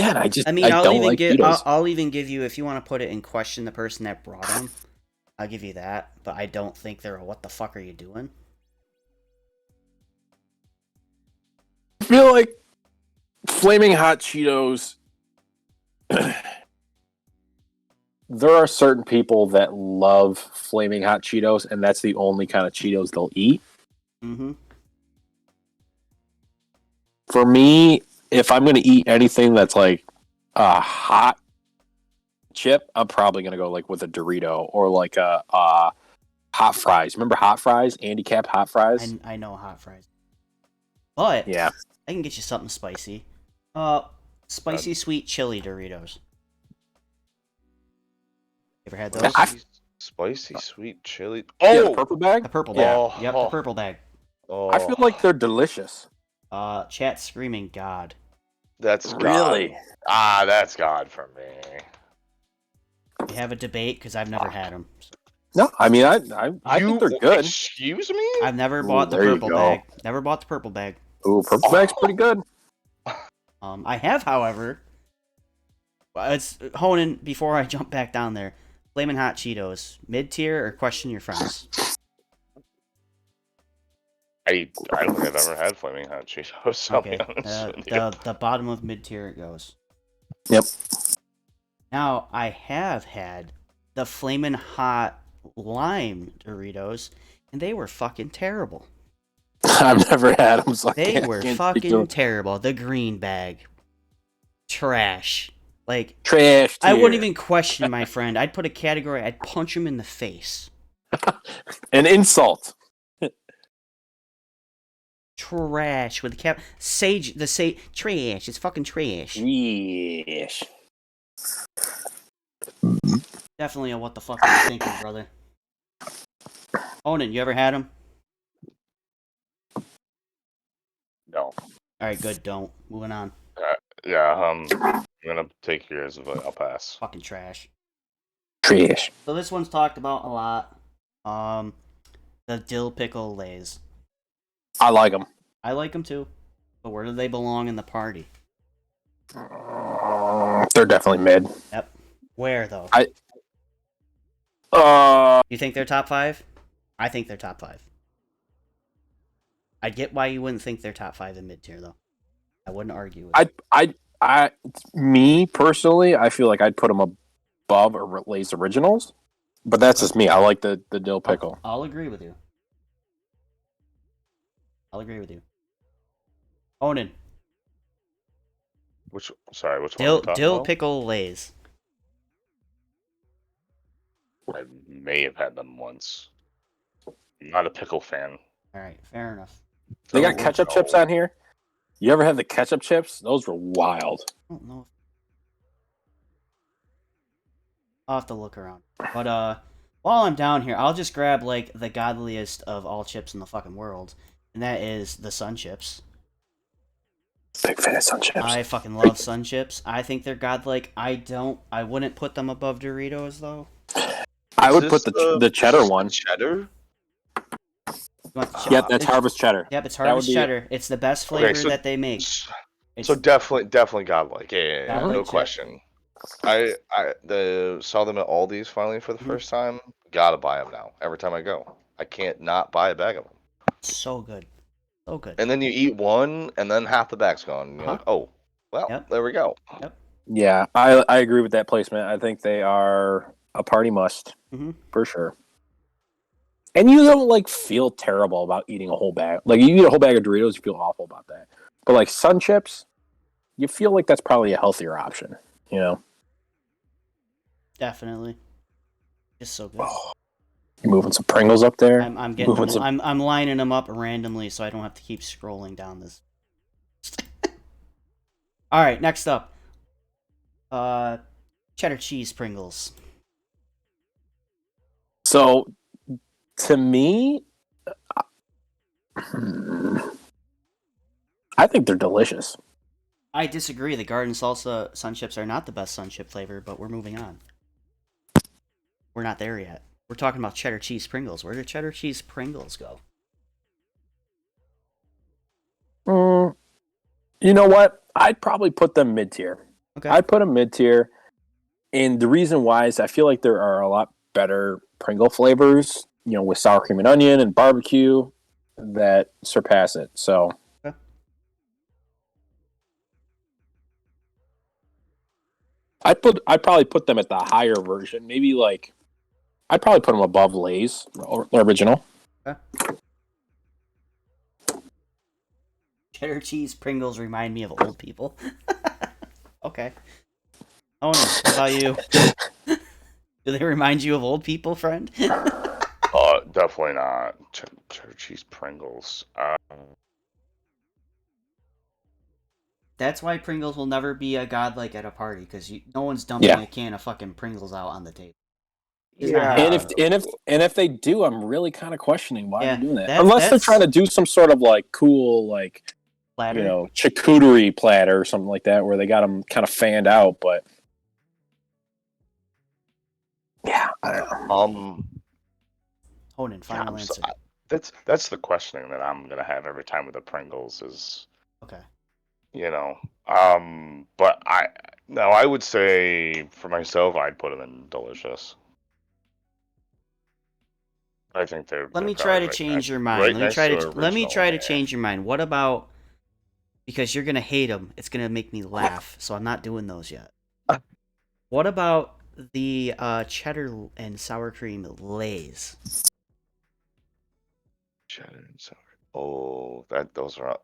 even like give. Cheetos. I'll even give you, if you want to put it in question, the person that brought them. I'll give you that, but I don't think they're a what the fuck are you doing? I feel like Flaming Hot Cheetos. There are certain people that love Flaming Hot Cheetos, and that's the only kind of Cheetos they'll eat. Mm-hmm. For me, if I'm going to eat anything that's like a hot chip, I'm probably going to go like with a Dorito or like a hot fries. Remember hot fries? Andy Cap hot fries? I know hot fries. But Yeah. I can get you something spicy. Spicy sweet chili Doritos. Ever had those? Spicy sweet chili. Yeah, the Oh, purple bag? The purple bag. Oh. Yep, the purple bag. oh, I feel like they're delicious. Chat screaming God. that's God. Really? That's God for me. We have a debate because I've never had them. No, I mean, I think they're good. Excuse me? I've never Ooh, bought the there you purple go. bag. Never bought the purple bag. Ooh, purple bag's pretty good. I have, however. It's Honan. Before I jump back down there, Flamin' Hot Cheetos, mid tier or question your friends? I don't think I've ever had Flaming Hot Cheetos. I'll be Okay, honest with you. the bottom of mid tier it goes. Yep. Now I have had the Flamin' Hot Lime Doritos, and they were fucking terrible. I've never had them, so They I were can't speak to fucking 'em. terrible. The green bag, trash. Like Trash I wouldn't tier. even question my friend. I'd put a category. I'd punch him in the face. An insult. Trash with the cap. Sage. The sage. Trash. It's fucking trash. Yes. Definitely a what the fuck are you thinking, brother? Onan, you ever had them? No. All right, good. Don't. Moving on. Yeah, I'm gonna take yours, but I'll pass. Fucking trash. Trash. So this one's talked about a lot. The dill pickle lays. I like them. I like them too, but where do they belong in the party? They're definitely mid. Yep. Where though? You think they're top 5? I think they're top 5. I get why you wouldn't think they're top 5 in mid tier though. I wouldn't argue with it. Me personally, I feel like I'd put them above Lay's Originals, but that's just me. I like the dill pickle. I'll agree with you. I'll agree with you. Onan, Which one? Are we talking dill about? pickle lays. I may have had them once. I'm not a pickle fan. All right, fair enough. They got ketchup chips on here. You ever had the ketchup chips? Those were wild. I don't know. I'll have to look around. But while I'm down here, I'll just grab like the godliest of all chips in the fucking world, and that is the Sun Chips. Big fan of Sun Chips. I fucking love Sun Chips. I think they're godlike. I wouldn't put them above Doritos though. I would Is put this the cheddar one. Cheddar? You want the Yep, that's Harvest cheddar. Yep, it's That would Harvest be- Cheddar. It's the best flavor so- that they make. It's, So definitely godlike. Yeah, Godlike no chip. question. I saw them at Aldi's finally for the Mhm. first time. Gotta buy them now. Every time I go, I can't not buy a bag of them. so good. So good. And then you eat one, and then half the bag's gone. And you're like, oh, well, Yep. there we go. Yeah, I agree with that placement. I think they are a party must Mhm. for sure. And you don't like feel terrible about eating a whole bag. Like you eat a whole bag of Doritos, you feel awful about that. But like Sun Chips, you feel like that's probably a healthier option. You know, Definitely. Just so good. you're moving some Pringles up there. I'm getting moving some- I'm lining them up randomly so I don't have to keep scrolling down this. All right, next up, cheddar cheese Pringles. So, to me, I think they're delicious. I disagree. The garden salsa sun chips are not the best sun chip flavor, but we're moving on. We're not there yet. We're talking about cheddar cheese Pringles. Where did cheddar cheese Pringles go? You know what? I'd probably put them mid tier. Okay. I'd put them mid tier. And the reason why is I feel like there are a lot better Pringle flavors, with sour cream and onion and barbecue that surpass it. So Okay. I'd probably put them at the higher version. Maybe I'd probably put them above Lay's original. Okay. Cheddar cheese Pringles remind me of old people. Okay. Oh no, what about you? Do they remind you of old people, friend? Definitely not. Cheddar cheese Pringles. That's why Pringles will never be a godlike at a party, because no one's dumping Yeah. a can of fucking Pringles out on the table. Yeah. And if they do, I'm really kind of questioning why Yeah, they're doing that. that's- Unless they're that's- trying to do some sort of cool Platter. charcuterie platter or something like that, where they got them kind of fanned out. But yeah, I don't know. Honan, final I'm answer. that's the questioning that I'm gonna have every time with the Pringles is, Okay. But I would say for myself, I'd put them in delicious. I think they're. Let me they're try probably to right change next- your mind. right Let me next try to to original, change your mind. What about, because you're gonna hate them? It's gonna make me laugh, so I'm not doing those yet. What about the cheddar and sour cream Lay's? Cheddar and sour. Oh, those are.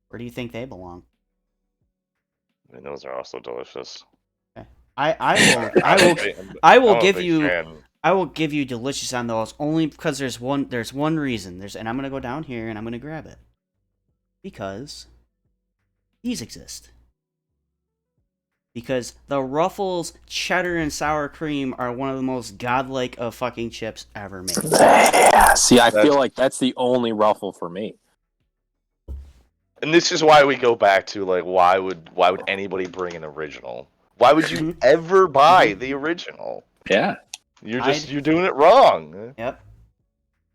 Where do you think they belong? I mean, those are also delicious. I will I'm a give big you fan. I will give you delicious on those only because there's one reason. And I'm gonna go down here and I'm gonna grab it. Because these exist. Because the Ruffles cheddar and sour cream are one of the most godlike of fucking chips ever made. Yeah, see, I feel That's- like that's the only Ruffle for me. And this is why we go back to why would anybody bring an original? Why would you ever buy the original? Yeah. You're doing it wrong. Yep.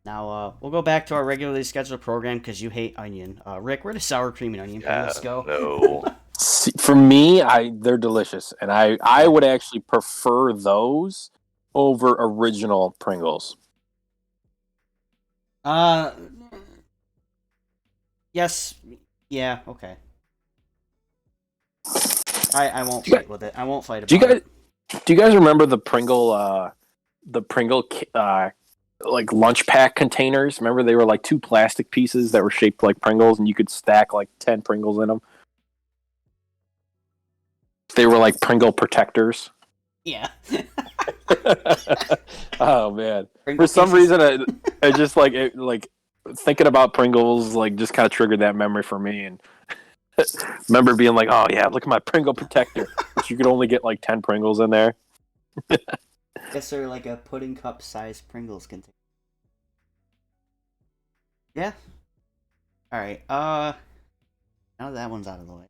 Now we'll go back to our regularly scheduled program because you hate onion. Rick, where does sour cream and onion Pringles go? No. See, for me, they're delicious, and I would actually prefer those over original Pringles. Yes. Yeah. Okay. I won't fight with it. I won't fight about it. Do you guys remember the Pringle lunch pack containers? Remember they were two plastic pieces that were shaped like Pringles, and you could stack 10 Pringles in them. They were like Pringle protectors. Yeah. Oh man! Pringle For some pieces. reason, I just thinking about Pringles just kind of triggered that memory for me, and remember being like, "Oh yeah, look at my Pringle protector," but you could only get 10 Pringles in there. Guess they're like a pudding cup sized Pringles container. Yeah. All right. Now that one's out of the way.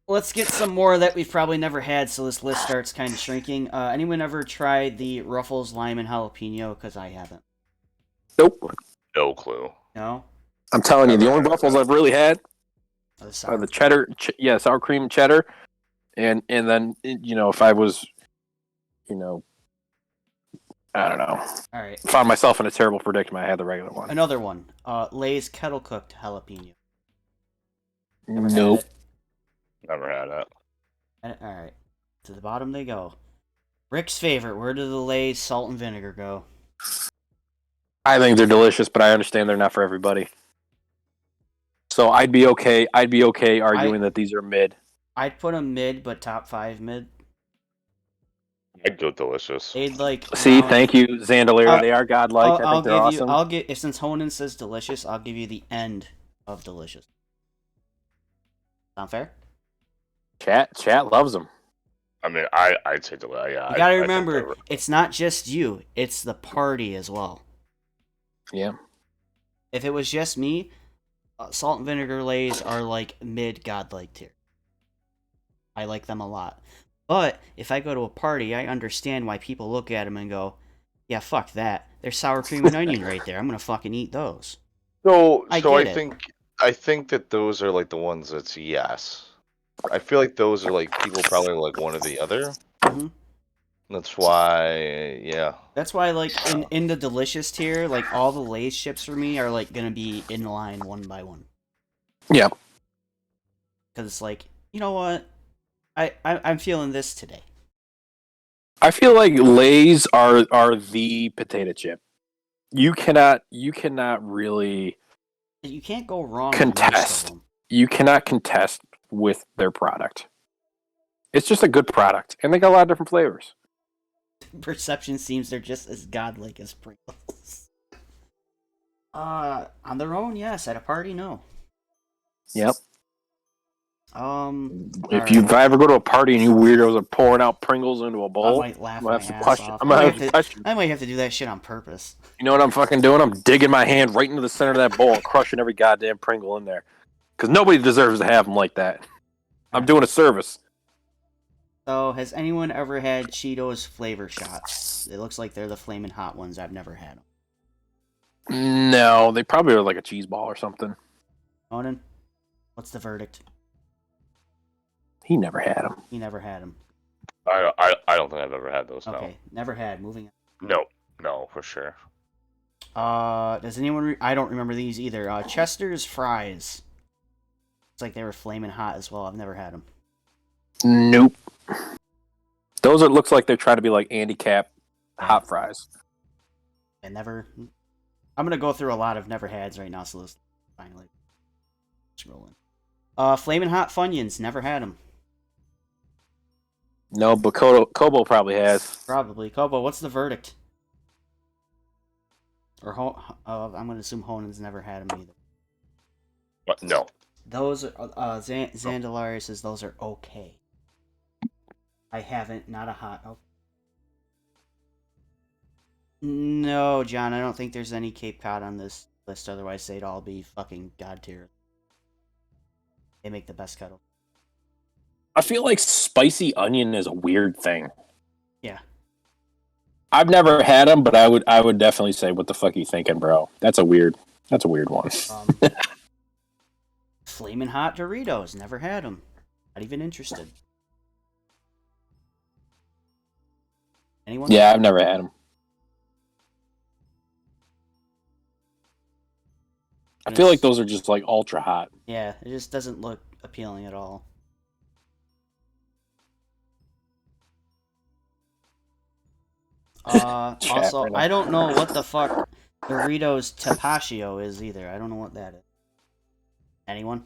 Let's get some more that we've probably never had, so this list starts kind of shrinking. Anyone ever tried the Ruffles lime and jalapeno? Because I haven't. Nope. No clue. No. I'm telling you, the only Ruffles I've really had Oh, the are sour. the cheddar, sour cream cheddar, and then if I was, I don't know, All right. found myself in a terrible predicament, I had the regular one. Another one. Lay's kettle cooked jalapeno. Never had Nope. it. Never had it. All right. To the bottom they go. Rick's favorite. Where do the Lay's salt and vinegar go? I think they're delicious, but I understand they're not for everybody. So I'd be okay arguing that these are mid. I'd put them mid, but top 5 mid. I'd go delicious. They'd See, round- thank you, Zandalir. They are godlike. I I'll think they're give awesome. you. I'll get, since Honan says delicious, I'll give you the end of delicious. Sound fair? Chat loves them. I mean, I'd say delay. Yeah, You gotta I think remember, they're- it's not just you; it's the party as well. Yeah. If it was just me, salt and vinegar lays are like mid godlike tier. I like them a lot. But if I go to a party, I understand why people look at them and go, "Yeah, fuck that. There's sour cream and onion right there. I'm gonna fucking eat those." So I so get it. I think that those are like the ones that's yes. I feel like those are like people probably like one or the other. hmm That's why, yeah. That's why, like in the delicious tier, like all the Lay's chips for me are like gonna be in line one by one. Yeah. Because it's like, you know what, I'm feeling this today. I feel like Lay's are the potato chip. You cannot really You can't go wrong with most contest. of them. You cannot contest with their product. It's just a good product, and they got a lot of different flavors. Perception seems they're just as godlike as Pringles. On their own, yes. At a party, no. Yep. Alright. I ever go to a party and you weirdos are pouring out Pringles into a I bowl, might laugh I'm my gonna have to ass question. off. I'm gonna have to question. I might have to do that shit on purpose. You know what I'm fucking doing? I'm digging my hand right into the center of that bowl and crushing every goddamn Pringle in there, because nobody deserves to have them like that. I'm doing a service. So, has anyone ever had Cheetos flavor shots? It looks like they're the flaming hot ones. I've never had them. No, they probably are like a cheese ball or something. Onan, what's the verdict? He never had them. He never had them. I don't think I've ever had those. Okay, never had. Moving on. No, for sure. Does anyone? I don't remember these either. Chester's fries. It's like they were flaming hot as well. I've never had them. Nope. Those looks like they're trying to be like handicap hot fries. I never. I'm gonna go through a lot of never hads right now, so let's finally scrolling. Flaming hot Funyuns. Never had them. No, but Kobo probably has. Probably. Kobo, what's the verdict? Or I'm gonna assume Honan's never had them either. But no. Those are Zandalari says those are okay. I haven't, not a hot. Oh. No, John, I don't think there's any Cape Cod on this list. Otherwise, they'd all be fucking god tier. They make the best kettle. I feel like spicy onion is a weird thing. Yeah. I've never had them, but I would definitely say, what the fuck are you thinking, bro? That's a weird one. Flamin' hot Doritos. Never had them. Not even interested. Anyone? Yeah, I've never had them. I feel like those are just like ultra hot. Yeah, it just doesn't look appealing at all. Also, right now. I don't know what the fuck Doritos Tapatio is either. I don't know what that is. Anyone?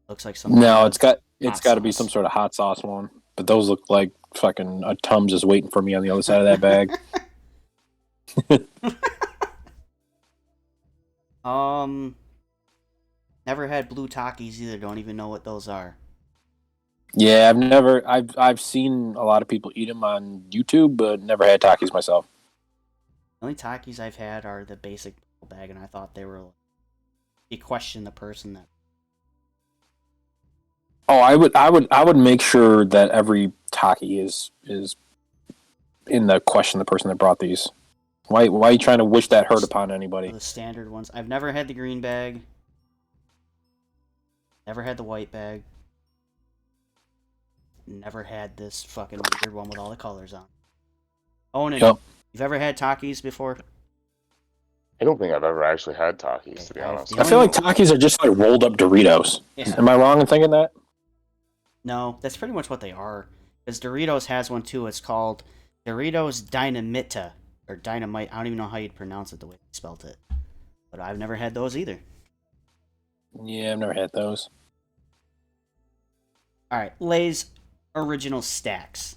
Looks like some. No, it's got to be sauce. some sort of hot sauce one. But those look like fucking a Tums is waiting for me on the other side of that bag. Never had blue Takis either. Don't even know what those are. Yeah, I've seen a lot of people eat them on YouTube, but never had Takis myself. The only Takis I've had are the basic bag, and I thought they were. You question the person that. Oh, I would make sure that every Taki is in the question the person that brought these. Why are you trying to wish that hurt upon anybody? The standard ones. I've never had the green bag. Never had the white bag. Never had this fucking weird one with all the colors on. Onan, Yep. you've ever had Takis before? I don't think I've ever actually had Takis, to be Okay, honest. I feel like Takis are just like rolled up Doritos. Yeah. Am I wrong in thinking that? No, that's pretty much what they are. Because Doritos has one too. It's called Doritos Dynamita. Or Dynamite. I don't even know how you'd pronounce it the way you spelt it. But I've never had those either. Yeah, I've never had those. Alright, Lay's Original Stacks.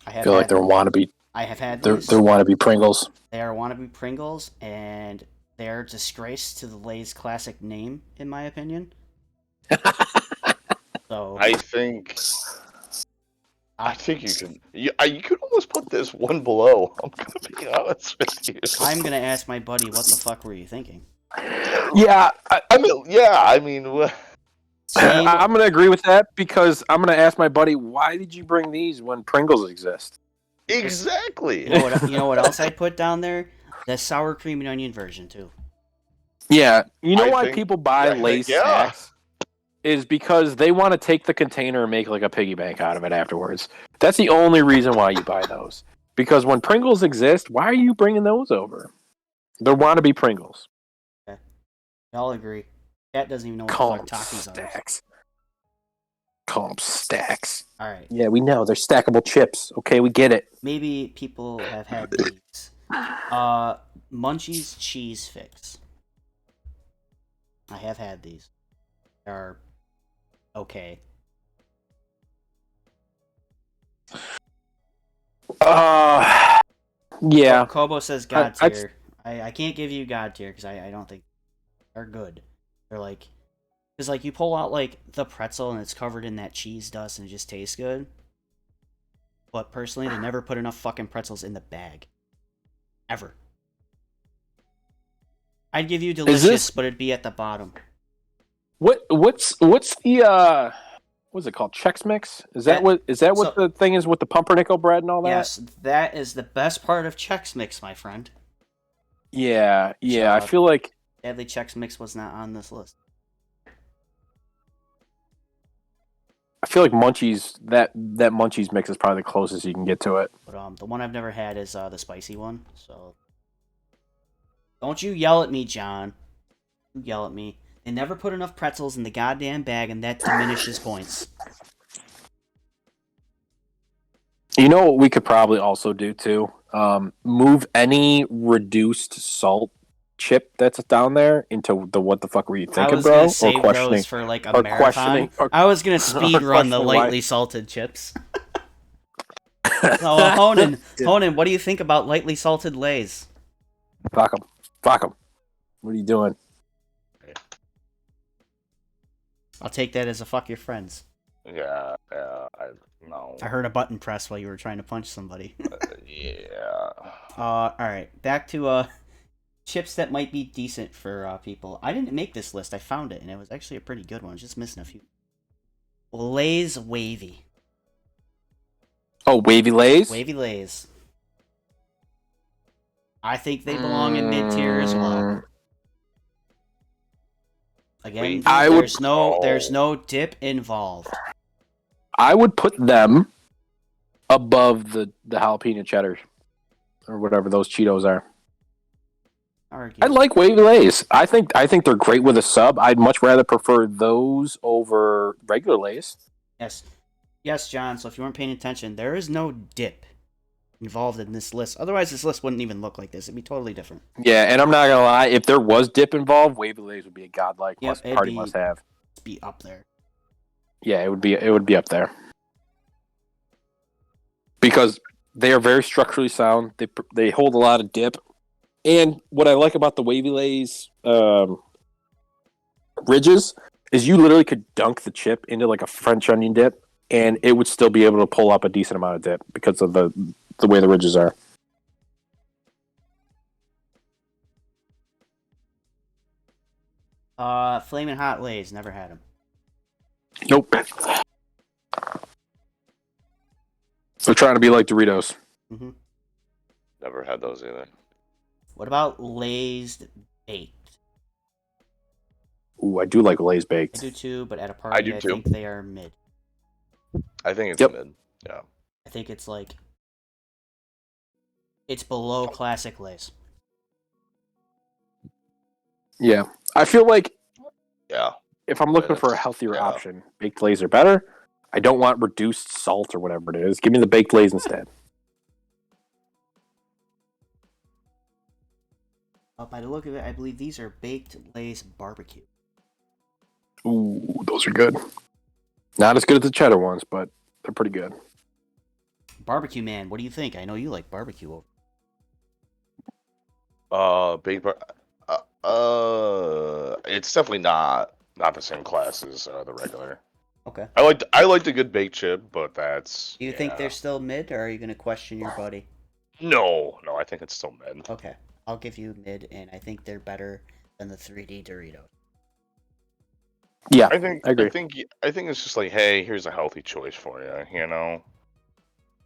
I feel like they're wannabe. I have had They're these. wannabe Pringles. They are wannabe Pringles, and they're a disgrace to the Lay's classic name, in my opinion. So I think you can. You could almost put this one below. I'm gonna be honest with you. I'm gonna ask my buddy, what the fuck were you thinking? Yeah, I mean, Same. I'm gonna agree with that because I'm gonna ask my buddy, why did you bring these when Pringles exist? exactly. You know what else I put down there? The sour cream and onion version too. Yeah, you know I why think- people buy Lay's snacks? Is because they want to take the container and make like a piggy bank out of it afterwards. That's the only reason why you buy those. Because when Pringles exist, why are you bringing those over? They're wannabe Pringles. I'll agree. Cat doesn't even know what Call the them fuck Takis are. stacks. Call them stacks. All right. Yeah, we know. They're stackable chips. Okay, we get it. Maybe people have had these. Munchies Cheese Fix. I have had these. They're okay. Yeah. Kobo says God I- tier. I can't give you God tier because I don't think they're good. They're like, because like you pull out like the pretzel and it's covered in that cheese dust and it just tastes good. But personally, they never put enough fucking pretzels in the bag. Ever. I'd give you delicious, but it'd be at the bottom. What's the what's it called? Chex Mix? Is that what the thing is with the pumpernickel bread and all that? Yes, that is the best part of Chex Mix, my friend. Yeah. So, I feel like sadly, Chex Mix was not on this list. Munchies that Munchies mix is probably the closest you can get to it. But the one I've never had is the spicy one. So don't you yell at me, John. You yell at me. They never put enough pretzels in the goddamn bag, and that diminishes points. You know what we could probably also do too? Move any reduced salt chip that's down there into the what the fuck were you I thinking, was bro? gonna Or save questioning? those for like a or marathon. questioning- or- I was gonna speed run the questioning why- lightly salted chips. Oh, Honan, what do you think about lightly salted Lays? Fuck them. Fuck them. What are you doing? I'll take that as a fuck your friends. Yeah, no. I heard a button press while you were trying to punch somebody. Yeah. Alright, back to chips that might be decent for people. I didn't make this list, I found it, and it was actually a pretty good one. Just missing a few. Lay's Wavy. Oh, Wavy Lays? Wavy Lays. I think they belong in mid tier as well. Again, there's no dip involved. I would put them above the jalapeno cheddar or whatever those Cheetos are. I like Wavy Lays. I think they're great with a sub. I'd much rather prefer those over regular Lays. Yes, John. So if you weren't paying attention, there is no dip involved in this list. Otherwise, this list wouldn't even look like this. It'd be totally different. Yeah, and I'm not gonna lie. If there was dip involved, Wavy Lays would be a godlike party must have. Be up there. Yeah, it would be up there because they are very structurally sound. They hold a lot of dip, and what I like about the Wavy Lays ridges is you literally could dunk the chip into like a French onion dip, and it would still be able to pull up a decent amount of dip because of the way the ridges are. Flamin' Hot Lays. Never had them. Nope. They're trying to be like Doritos. Mm-hmm. Never had those either. What about Lay's Baked? Ooh, I do like Lay's I baked. do too, but at a party, do I too. think they are mid. I think it's Yep. mid. Yeah. I think it's like it's below classic Lay's. Yeah, I feel like Yeah. if I'm looking for a healthier option, baked Lays are better. I don't want reduced salt or whatever it is. Give me the baked Lays instead. By the look of it, I believe these are baked Lay's barbecue. Ooh, those are good. Not as good as the cheddar ones, but they're pretty good. Barbecue man, what do you think? I know you like barbecue. Big bar. It's definitely not not the same class as the regular. Okay. I like the good baked chip, but that's. Do you think they're still mid, or are you gonna question your buddy? No, I think it's still mid. Okay, I'll give you mid, and I think they're better than the 3D Doritos. Yeah, I think I agree. I think it's just like, hey, here's a healthy choice for you. You know.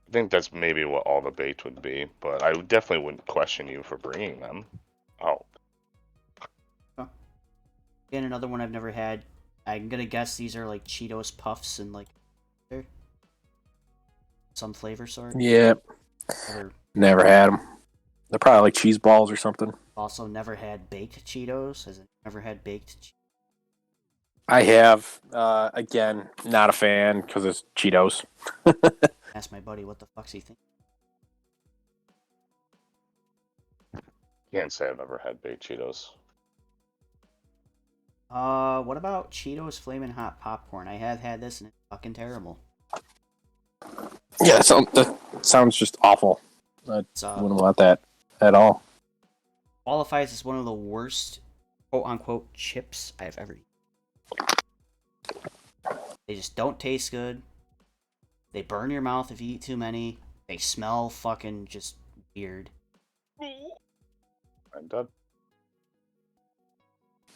I think that's maybe what all the baked would be, but I definitely wouldn't question you for bringing them. Oh, Again, another one I've never had. I'm gonna guess these are like Cheetos Puffs and like some flavor sort. Yeah, never had them. They're probably like cheese balls or something. Also, never had baked Cheetos. Has it never had baked? I have. Again, not a fan because it's Cheetos. Ask my buddy what the fuck's he think. can't say I've ever had baked Cheetos. What about Cheetos Flamin' Hot Popcorn? I have had this and it's fucking terrible. Yeah, that sounds just awful. I It's, wouldn't want that at all. qualifies as one of the worst quote unquote chips I've ever eaten. They just don't taste good. They burn your mouth if you eat too many. They smell fucking just weird. I'm done.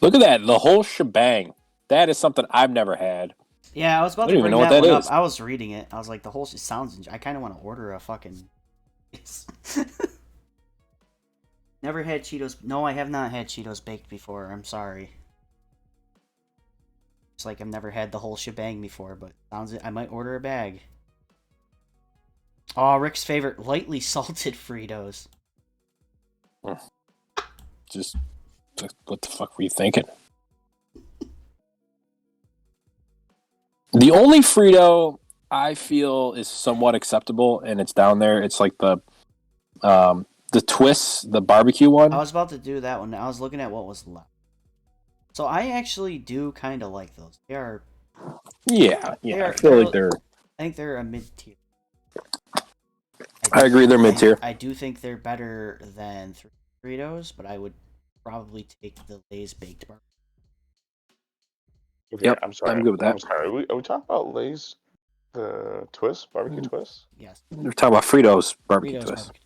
Look at that, the whole shebang. That is something I've never had. Yeah, I was about I to don't bring even know that what one that up. is. I was reading it. I was like, the whole sounds. I kind of want to order a fucking. Never had Cheetos. No, I have not had Cheetos baked before. I'm sorry. It's like I've never had the whole shebang before, but sounds. I might order a bag. Oh, Rick's favorite, lightly salted Fritos. Just, what the fuck were you thinking? The only Frito I feel is somewhat acceptable, and it's down there. It's like the twists, the barbecue one. I was about to do that one. I was looking at what was left. So I actually do kind of like those. They are. Yeah. They're- I feel like they're. I think they're a mid tier. I agree, they're mid tier. I do think they're better than Fritos, but I would probably take the Lay's baked bar. Okay, Yep, I'm sorry. I'm good with that. I'm sorry. Are we talking about Lay's, the twist, barbecue twist? Yes. We're talking about Fritos barbecue Fritos twist. barbecue.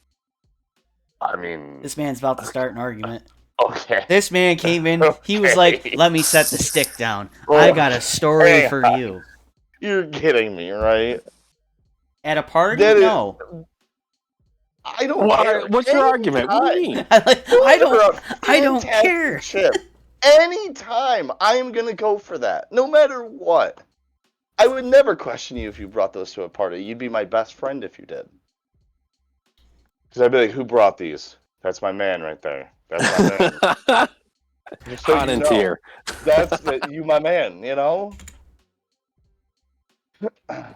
I mean, This man's about to start an argument. okay. This man came in. He was like, "Let me set the stick down. Oh, I got a story hang for on. you." You're kidding me, right? At a party? That is- No. I don't care. What's your argument? What do you mean? I don't Fantastic care. Chip. Anytime, I am gonna go for that, no matter what. I would never question you if you brought those to a party. You'd be my best friend if you did. Because I'd be like, "Who brought these?" That's my man right there. That's my man. Just so On you and know, tier. That's you, my man. You know.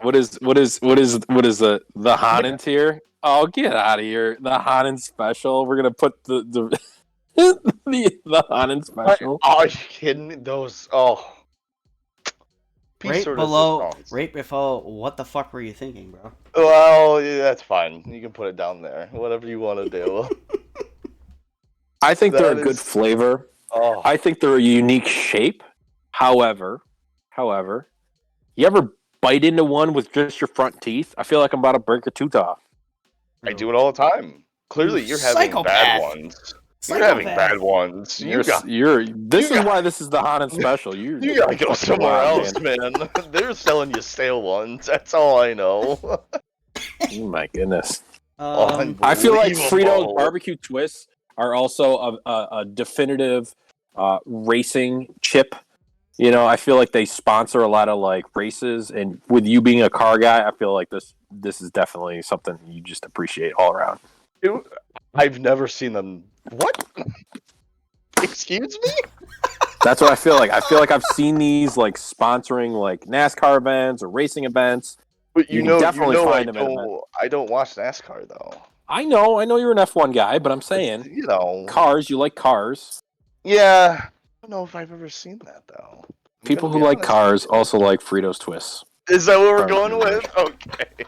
What is the Hanan tier? Oh, get out of here! The Hanan special. We're gonna put the the Hanan special. Are you kidding me? Those Right Piece of below, resistance. right before. What the fuck were you thinking, bro? Well, yeah, that's fine. You can put it down there. Whatever you want to do. I think they're a That good is- flavor. Oh, I think they're a unique shape. However, you ever bite into one with just your front teeth? I feel like I'm about to break a tooth off. I do it all the time. Clearly, You you're having bad psychopath. ones. You're having bad ones. This Is the Hanan special. You gotta go somewhere Wow, else, man. They're selling you stale ones. That's all I know. Oh my goodness. Um, I feel like Unbelievable. Fritos barbecue twists are also a definitive racing chip. You know, I feel like they sponsor a lot of like races, and with you being a car guy, I feel like this is definitely something you just appreciate all around. I've never seen them. What? Excuse me? That's what I feel like. I feel like I've seen these like sponsoring like NASCAR events or racing events. But You can definitely find them I don't watch NASCAR though. I know you're an F1 guy, but I'm saying You know. cars. You like cars. Yeah. I don't know if I've ever seen that though. I'm People gonna who be like honest. cars also like Fritos twists. Is that what we're Barbecue going with? Okay.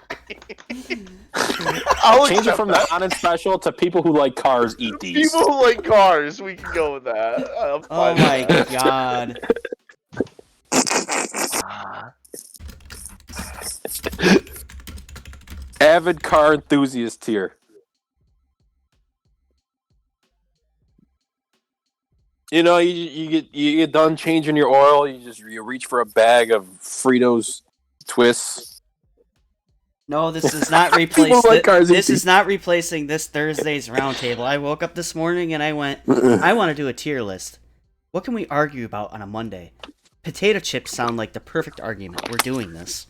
I'll Change it accept from that. the Hanan special to people who like cars eat these. People who like cars, we can go with that. I'm oh fine with my that. god. avid car enthusiast tier. You know, you get done changing your oil, you reach for a bag of Fritos Twists. No, this does not People replace like cars this eat is not replacing this Thursday's roundtable. I woke up this morning and I went, I want to do a tier list. What can we argue about on a Monday? Potato chips sound like the perfect argument. We're doing this.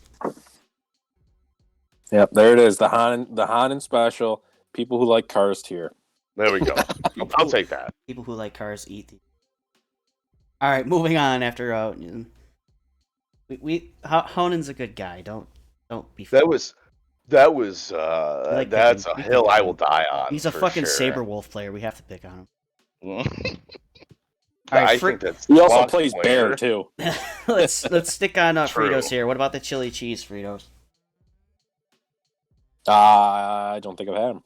Yep, there it is. The Hanan special. People who like cars tier. There we go. I'll take that. People who like cars eat these. All right, moving on. After Honan's a good guy. Don't be. That was like that's picking- a we hill pick I on will him. die on. He's a for fucking sure. Saber Wolf player. We have to pick on him. I right, think that's He also Lost plays player. Bear too. let's stick on True. Fritos here. What about the chili cheese Fritos? I don't think I've had them,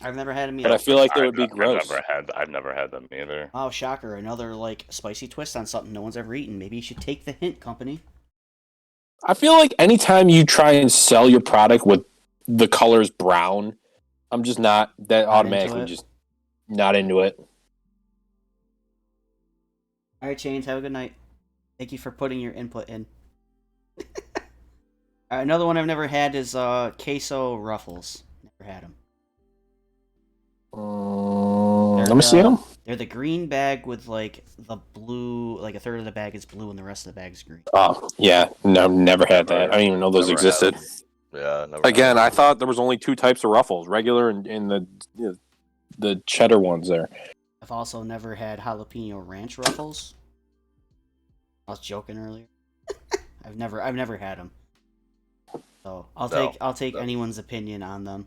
I've never had them but either. I feel like they would be gross. I've never had them either. Oh, shocker! Another like spicy twist on something no one's ever eaten. Maybe you should take the hint, company. I feel like anytime you try and sell your product with the colors brown, I'm just not that Not automatically into it? just not into it. All right, Chains. Have a good night. Thank you for putting your input in. All right, another one I've never had is queso ruffles. Never had them. Let me see them. They're the green bag with like the blue, like a third of the bag is blue and the rest of the bag is green. Oh yeah, no, never had that. I didn't even know those Never had existed. them. Yeah, never. Again, had I them. thought there was only two types of Ruffles, regular and the cheddar ones there. I've also never had jalapeno ranch ruffles. I was joking earlier. I've never had them. So I'll take anyone's opinion on them.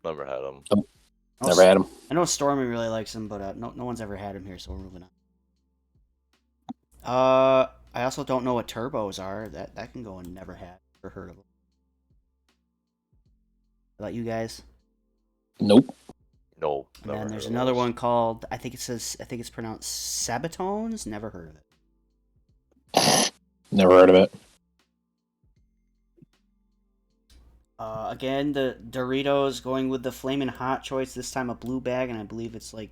Never had them. Never had them. I know Stormy really likes them, but no one's ever had them here, so we're moving on. I also don't know what turbos are. That can go and never had or heard of them. How about you guys? Nope. No. And then there's another one called I think it's pronounced Sabatones. Never heard of it. Never heard of it. Again, the Doritos going with the Flamin' Hot choice. This time a blue bag, and I believe it's like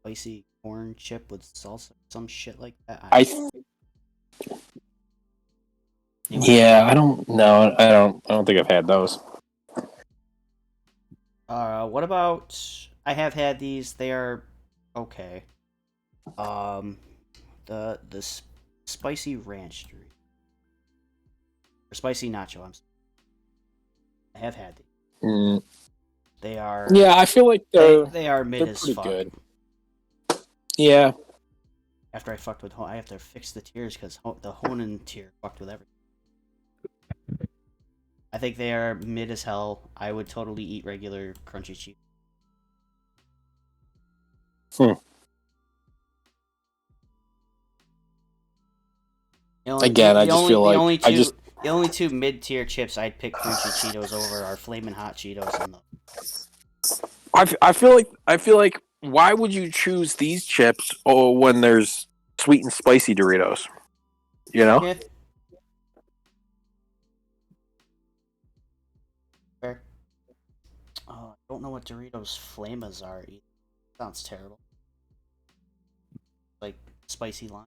spicy corn chip with salsa, some shit like that. Yeah, I don't know. I don't think I've had those. What about? I have had these. They are okay. The spicy ranch Dorito. Or spicy nacho. I have had these. They are. Yeah, I feel like they are mid they're as pretty fuck. good. Yeah. After I fucked with, I have to fix the tiers because the Honan tier fucked with everything. I think they are mid as hell. I would totally eat regular crunchy cheese. The only two mid tier chips I'd pick crunchy Cheetos over are Flamin' Hot Cheetos and the. I feel like why would you choose these chips when there's sweet and spicy Doritos? You know? Yeah. Fair. I don't know what Doritos Flamas are either. Sounds terrible. Like spicy lime.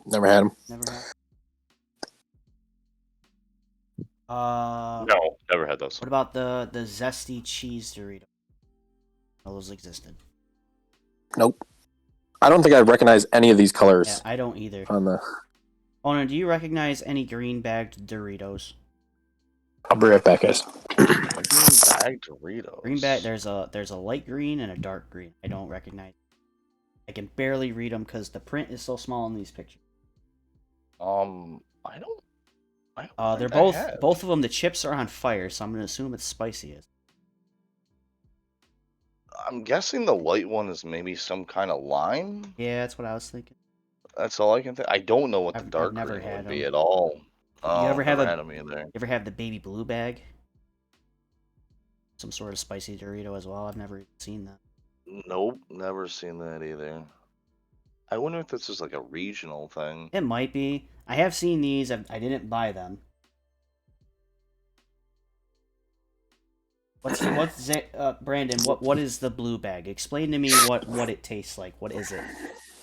Never had them. Never had. No, never had those. What about the zesty cheese Dorito? Oh, those existed. Nope. I don't think I recognize any of these colors. Yeah, I don't either. On the. Ona, do you recognize any green bagged Doritos? I'll be right back, guys. Green bag Doritos. Green bag. There's a light green and a dark green. I don't recognize. I can barely read them because the print is so small in these pictures. I don't They're think I both have. both of them. The chips are on fire, so I'm gonna assume it's spicy. I'm guessing the white one is maybe some kind of lime. Yeah, that's what I was thinking. That's all I can think. I don't know what the I've dark never green had would be them. at all. ever have never a- had them either. You ever have the baby blue bag? Some sort of spicy Dorito as well. I've never seen that. Nope, never seen that either. I wonder if this is like a regional thing. It might be. I have seen these. I didn't buy them. Brandon? What is the blue bag? Explain to me what it tastes like. What is it?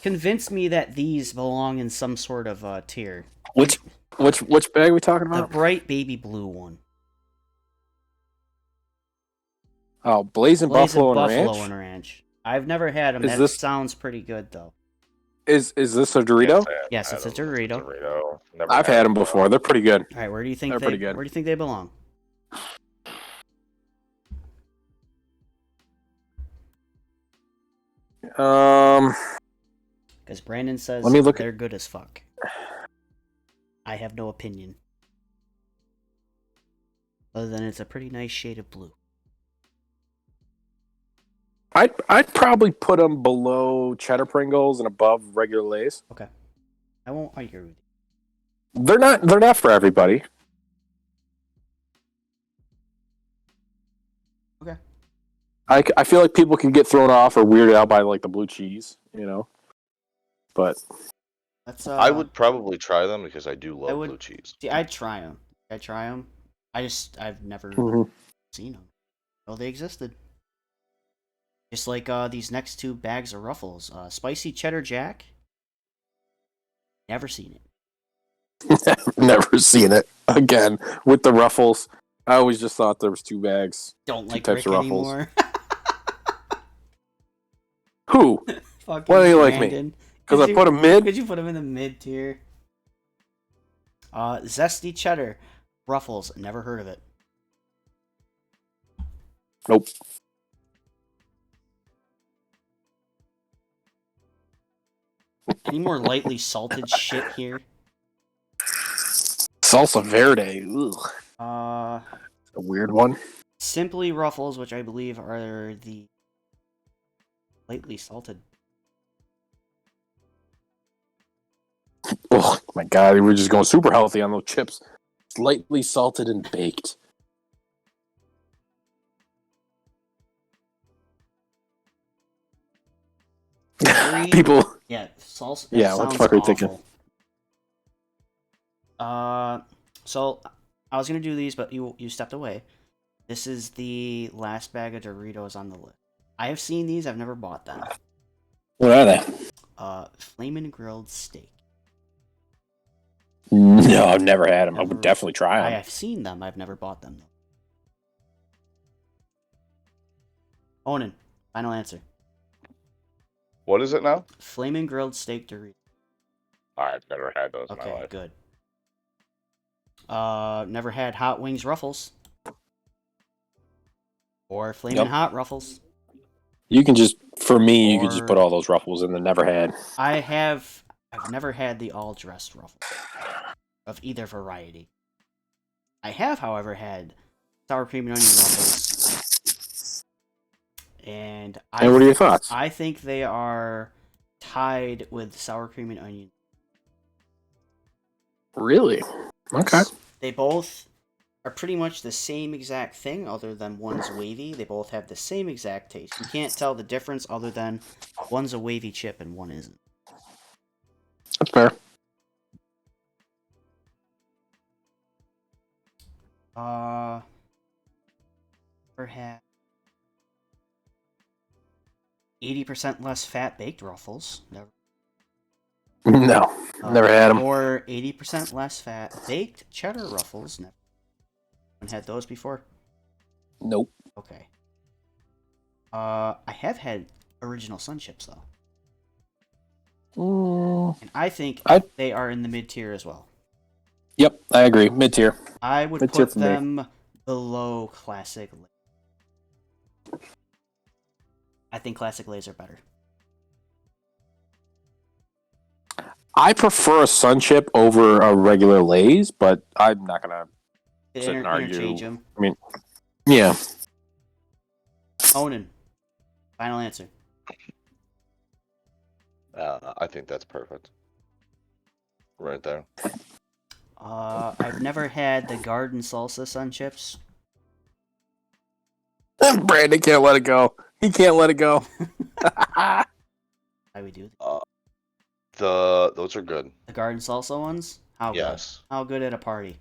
Convince me that these belong in some sort of tier. Which bag are we talking The about? bright baby blue one. Oh, Blazing Buffalo and Ranch. and Ranch. I've never had them. Is That this- sounds pretty good though. Is this a Dorito? Yes, it's a Dorito. Never I've had them before. They're pretty good. All right, where do you think They're pretty good. Where do you think they belong? Because Brandon says Let me look at- they're good as fuck. I have no opinion. Other than it's a pretty nice shade of blue. I'd probably put them below Cheddar Pringles and above regular Lay's. Okay. I won't argue with you. They're not for everybody. Okay. I feel like people can get thrown off or weirded out by like the blue cheese, you know. But That's I would probably try them because I do love would- blue cheese. see. I'd try them. I've never Mhm. seen them. Well, they existed. Just like these next two bags of Ruffles, spicy cheddar jack. Never seen it. never seen it again with the Ruffles. I always just thought there was two bags. Don't like types Rick of Ruffles. anymore. Who? Fucking Why do you like me? Brandon. Because I put them mid. Could you put them in the mid tier? Zesty cheddar Ruffles. Never heard of it. Nope. Any more lightly salted shit here? Salsa Verde. Ugh. Uh, A weird one. Simply Ruffles, which I believe are the lightly salted. Oh my god, we're just going super healthy on those chips. Slightly salted and baked. Very- People. Yeah, salsa. Yeah, what the fuck are you thinking? So I was gonna do these, but you stepped away. This is the last bag of Doritos on the list. I have seen these. I've never bought them. What are they? Flamin' grilled steak. No, I've never had them. I Never- would definitely try I them. have seen them. I've never bought them though. Onan, final answer. What is it now? Flamin' grilled steak Doritos. I've never had those in my Okay, life. good. Never had hot wings Ruffles. Or Flamin' Yep. hot Ruffles. You can just, for me, you could just Or- put all those Ruffles in the never had. I've never had the all dressed Ruffles of either variety. I have, however, had sour cream and onion Ruffles. And And what are your thoughts? I think they are tied with sour cream and onion. Really? Okay. They both are pretty much the same exact thing, other than one's wavy. They both have the same exact taste. You can't tell the difference other than one's a wavy chip and one isn't. That's fair. Perhaps 80% less fat baked Ruffles. Never. No, never had them. Or 80% less fat baked cheddar Ruffles. Never. Haven't had those before. Nope. Okay. I have had original Sun Chips though, and I think they are in the mid tier as well. Yep, I agree. Mid tier. I would Mid-tier put for me. them below Classic Lay's. I think Classic Lay's are better. I prefer a Sun Chip over a regular Lay's, but I'm not gonna. They Sit and argue. interchange them. I mean, yeah. Onan, final answer. I think that's perfect. Right there. I've never had the garden salsa Sun Chips. Brandon can't let it go. He can't let it go. How we do? Those are good. The garden salsa ones? How good? Yes. How good at a party?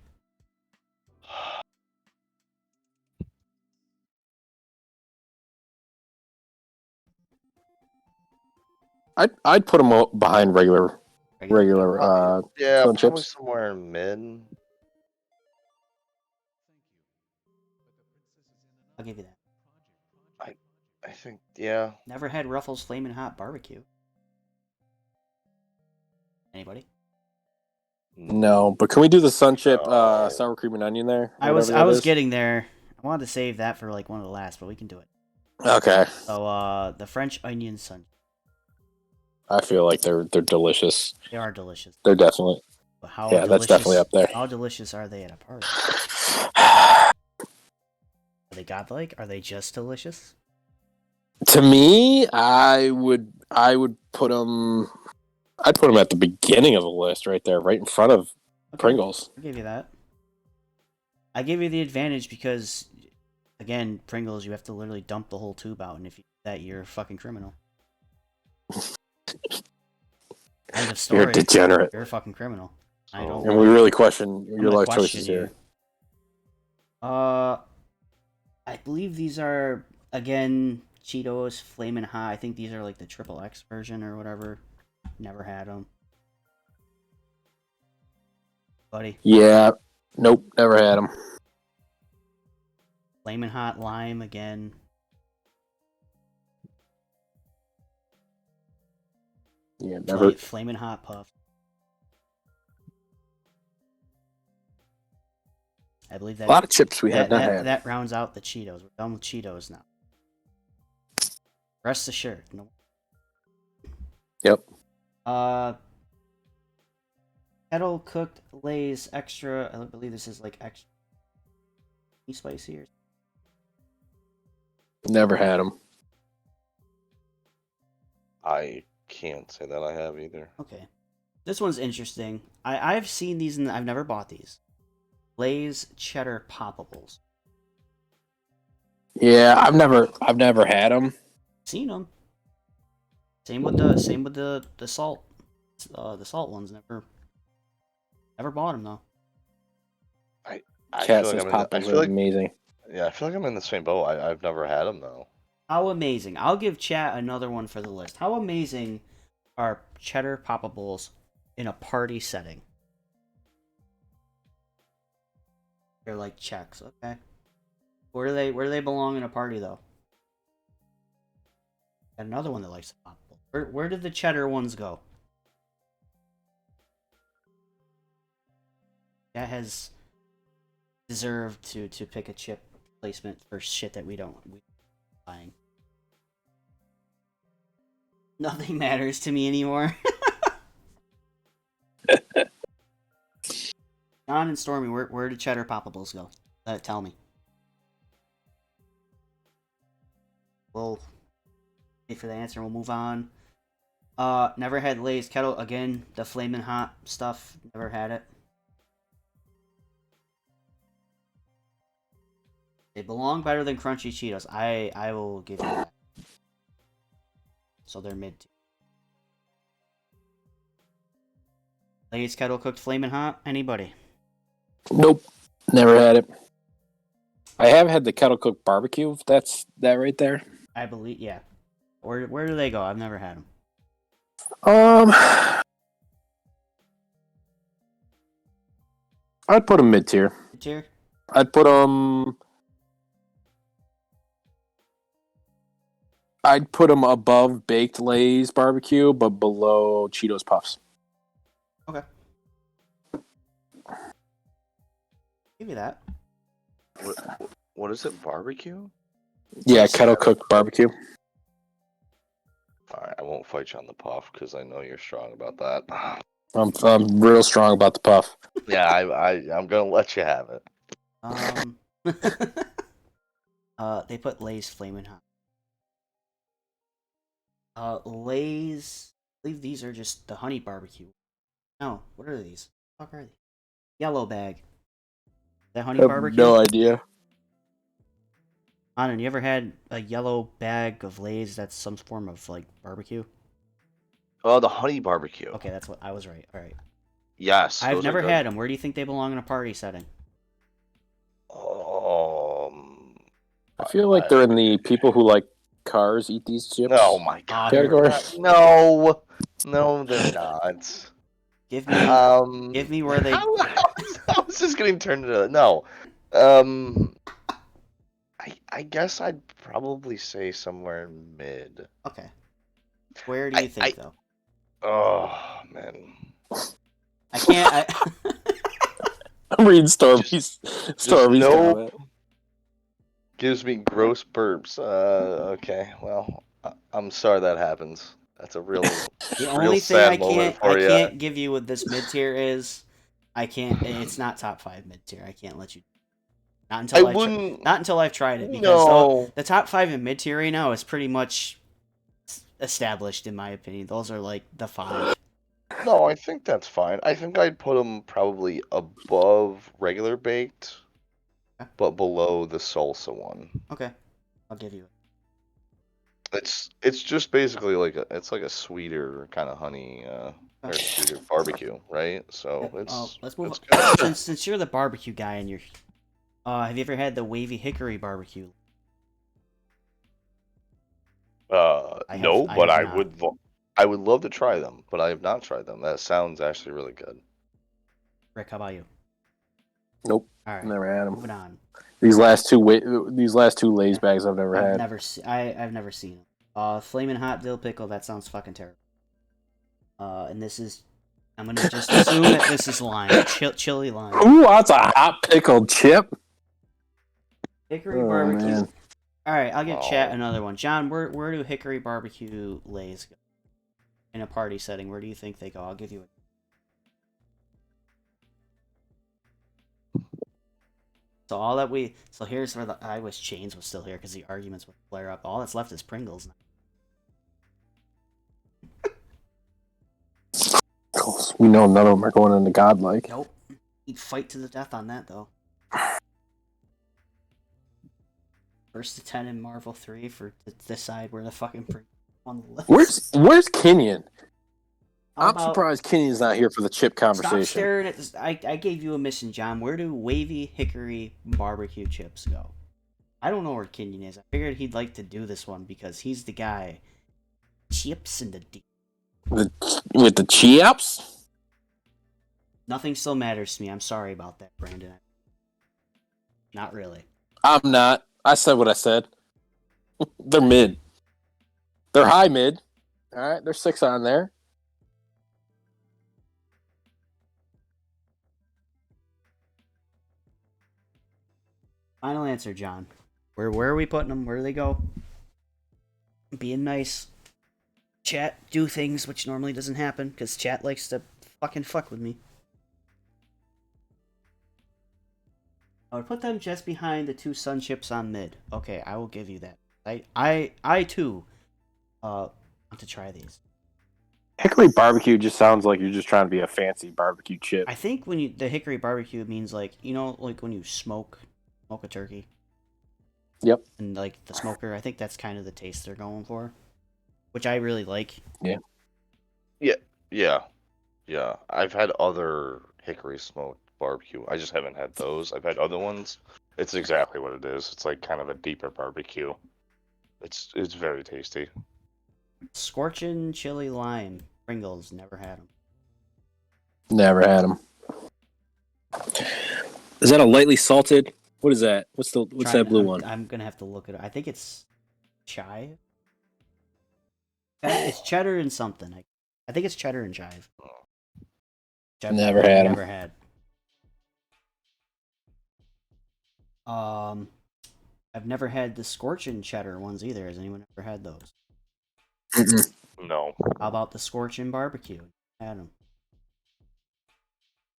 I'd put them behind regular Yeah, corn probably chips. somewhere in mid. I'll give you that. I think, yeah. Never had Ruffles Flamin' Hot Barbecue. Anybody? No, but can we do the sun chip No. sour cream and onion there? I was Whatever that is? getting there. I wanted to save that for like one of the last, but we can do it. Okay. So the French onion sun. I feel like they're delicious. They are delicious. They're definitely But how Yeah, delicious, that's definitely up there. How delicious are they at a party? Are they godlike? Are they just delicious? To me, I would put them. I'd put them at the beginning of the list, right there, right in front of Okay, Pringles. I'll give you that. I give you the advantage because, again, Pringles, you have to literally dump the whole tube out, and if you do that, you're a fucking criminal. End of story. You're a degenerate, You're a fucking criminal. I Oh. don't. and we really question I'm your gonna life question choices you. here. I believe these are again Cheetos Flamin' Hot. I think these are like the triple X version or whatever. Never had them, buddy. Yeah, nope, never had them. Flamin' Hot Lime again. Yeah, never. Flamin' Hot Puff. I believe that A lot of chips we have not that, had. that rounds out the Cheetos. We're done with Cheetos now. Rest assured. No. Yep. Kettle cooked Lay's extra. I believe this is like extra spicy or. Never had them. I can't say that I have either. Okay. This one's interesting. I've seen these and I've never bought these. Lay's cheddar poppables. Yeah, I've never had them. Seen them. Same with the salt. The salt ones never bought them though. I Cat feel says like I'm in the, I Popples feel are like amazing. yeah, I feel like I'm in the same boat. I've never had them though. How amazing! I'll give chat another one for the list. How amazing are cheddar poppables in a party setting? They're like checks, okay. Where do they belong in a party though? Got another one that likes the poppables. Where did the cheddar ones go? That has deserved to pick a chip placement for shit that we buying. Nothing matters to me anymore. John and Stormy, where did cheddar poppables go? Tell me. We'll wait for the answer. We'll move on. Never had Lay's kettle again. The flamin' hot stuff. Never had it. They belong better than crunchy Cheetos. I will give you that. So they're mid tier. Lay's kettle cooked flamin' hot. Anybody? Nope, never had it. I have had the kettle cooked barbecue. If that's that right there. I believe, yeah. Where do they go? I've never had them. I'd put them mid tier. Mid tier? I'd put them. I'd put them above baked Lay's barbecue, but below Cheetos Puffs. Okay. Give me that. What is it? Barbecue? Yeah, kettle cooked barbecue. All right, I won't fight you on the puff because I know you're strong about that. I'm real strong about the puff. Yeah, I'm gonna let you have it. They put Lay's flamin' hot. Lay's. I believe these are just the honey barbecue. No, what are these? What the fuck are they? Yellow bag. That honey I have barbecue. no idea. Anand, you ever had a yellow bag of Lay's that's some form of like barbecue? Oh, the honey barbecue. Okay, that's what I was right. All right. Yes. I've those are never good. had them. Where do you think they belong in a party setting? I feel like they're in the people who like cars eat these chips. Oh my god. Category. No. No, they're not. Give me give me where they. How is this getting turned into no? I guess I'd probably say somewhere mid. Okay. Where do you think though? Oh man. I can't. I'm reading Stormy's no comment. gives me gross burps. Okay, well, I'm sorry that happens. That's a real, The real only thing sad I moment can't for you. give you with this mid tier is I can't. It's not top 5 mid tier. I can't let you. Not until not until I've tried it, because No. the top 5 in mid tier right now is pretty much established in my opinion. Those are like the 5. No, I think that's fine. I think I'd put them probably above regular baked, Okay. but below the salsa one. Okay, I'll give you it. It's just basically like a sweeter kind of honey or sweeter barbecue, right? So Let's move it's on. good. Since you're the barbecue guy and you're, have you ever had the wavy hickory barbecue? No, I but have not. I would love to try them, but I have not tried them. That sounds actually really good. Rick, how about you? Nope. All right, Never had them. moving on. These last two Lay's bags I've never had. I've never seen them. Flamin' hot dill pickle. That sounds fucking terrible. And this is, I'm gonna just assume that this is lime, chili lime. Who wants a hot pickled chip? Hickory barbecue. Man. All right, I'll give chat Oh. another one. John, where do hickory barbecue Lays go? In a party setting, where do you think they go? I'll give you a. So here's where I wish Chains was still here because the arguments would flare up. All that's left is Pringles now. We know none of them are going into Godlike. Nope. He'd fight to the death on that though. First to 10 in Marvel 3 to decide where the fucking Pringles on the list. Where's Kenyon? How I'm about- surprised Kenyon's not here for the chip Stop conversation. staring at this. I gave you a mission, John. Where do wavy hickory barbecue chips go? I don't know where Kenyon is. I figured he'd like to do this one because he's the guy. Chips in the deep. With the chips? Nothing still matters to me. I'm sorry about that, Brandon. Not really. I'm not. I said what I said. They're mid. They're high mid. All right, there's 6 on there. Final answer, John. Where are we putting them? Where do they go? Being nice. Chat, do things which normally doesn't happen because chat likes to fucking fuck with me. I would put them just behind the 2 sun chips on mid. Okay, I will give you that. I too want to try these. Hickory barbecue just sounds like you're just trying to be a fancy barbecue chip. I think the hickory barbecue means like like when you smoke a turkey. Yep. And like the smoker, I think that's kind of the taste they're going for, which I really like. Yeah. I've had other hickory smoked barbecue. I just haven't had those. I've had other ones. It's exactly what it is. It's like kind of a deeper barbecue. It's very tasty. Scorchin' chili lime Pringles. Never had them. Never had them. Is that a lightly salted? What is that? What's that blue one? I'm gonna have to look it up. I think it's chive. It's cheddar and something. I think it's cheddar and chive. Never had 'em. Never had. I've never had the scorchin' cheddar ones either. Has anyone ever had those? Mm-mm. No. How about the scorchin' barbecue? Had them.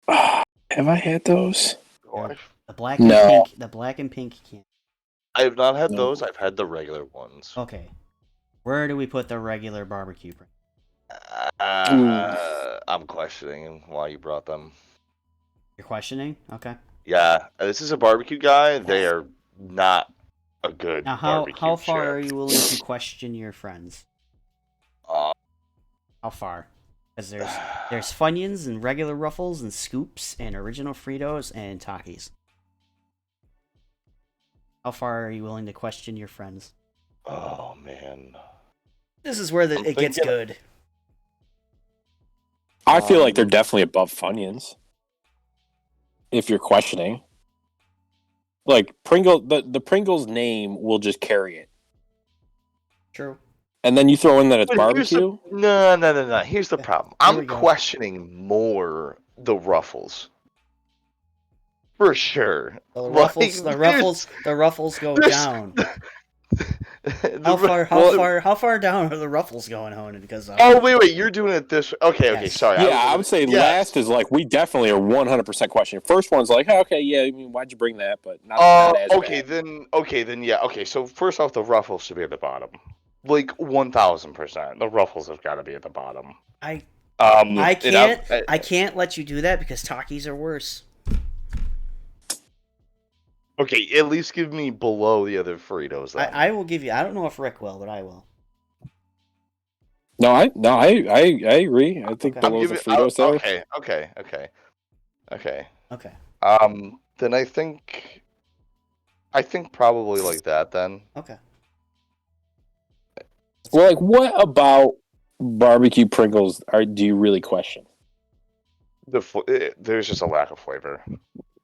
Have I had those? Oh, The black and No. pink. The black and pink can. I have not had No. those. I've had the regular ones. Okay. Where do we put the regular barbecue? I'm questioning why you brought them. You're questioning? Okay. Yeah, this is a barbecue guy. They are not a good Now, how barbecue far chip. are you willing to question your friends? Uh, How far? Because there's Funyuns and regular Ruffles and Scoops and original Fritos and Takis. How far are you willing to question your friends? Oh man. This is where it gets good. I feel like they're definitely above Funyuns. If you're questioning, like the Pringles name will just carry it, True. and then you throw in that it's But barbecue. No. Here's the problem. Here we I'm go. questioning more the Ruffles. For sure. The Like, Ruffles go there's- down. the How Ru- how far down are the Ruffles going, Honan? Because Oh wait, you're doing it this. Okay, Yes. sorry. Yeah, I would say yes. last is like we definitely are 100% questioning. First one's like, oh, okay, yeah, I mean, why'd you bring that? But not as Okay, bad. then yeah. Okay, so first off, the Ruffles should be at the bottom. Like 1000%, the Ruffles have got to be at the bottom. I and can't let you do that because Takis are worse. Okay, at least give me below the other Fritos. Then. I will give you. I don't know if Rick will, but I will. No, I agree. I think Okay. below the Fritos there. Okay. Okay. Then I think probably like that. Then Okay. Well, like, what about barbecue Pringles? Do you really question? there's just a lack of flavor.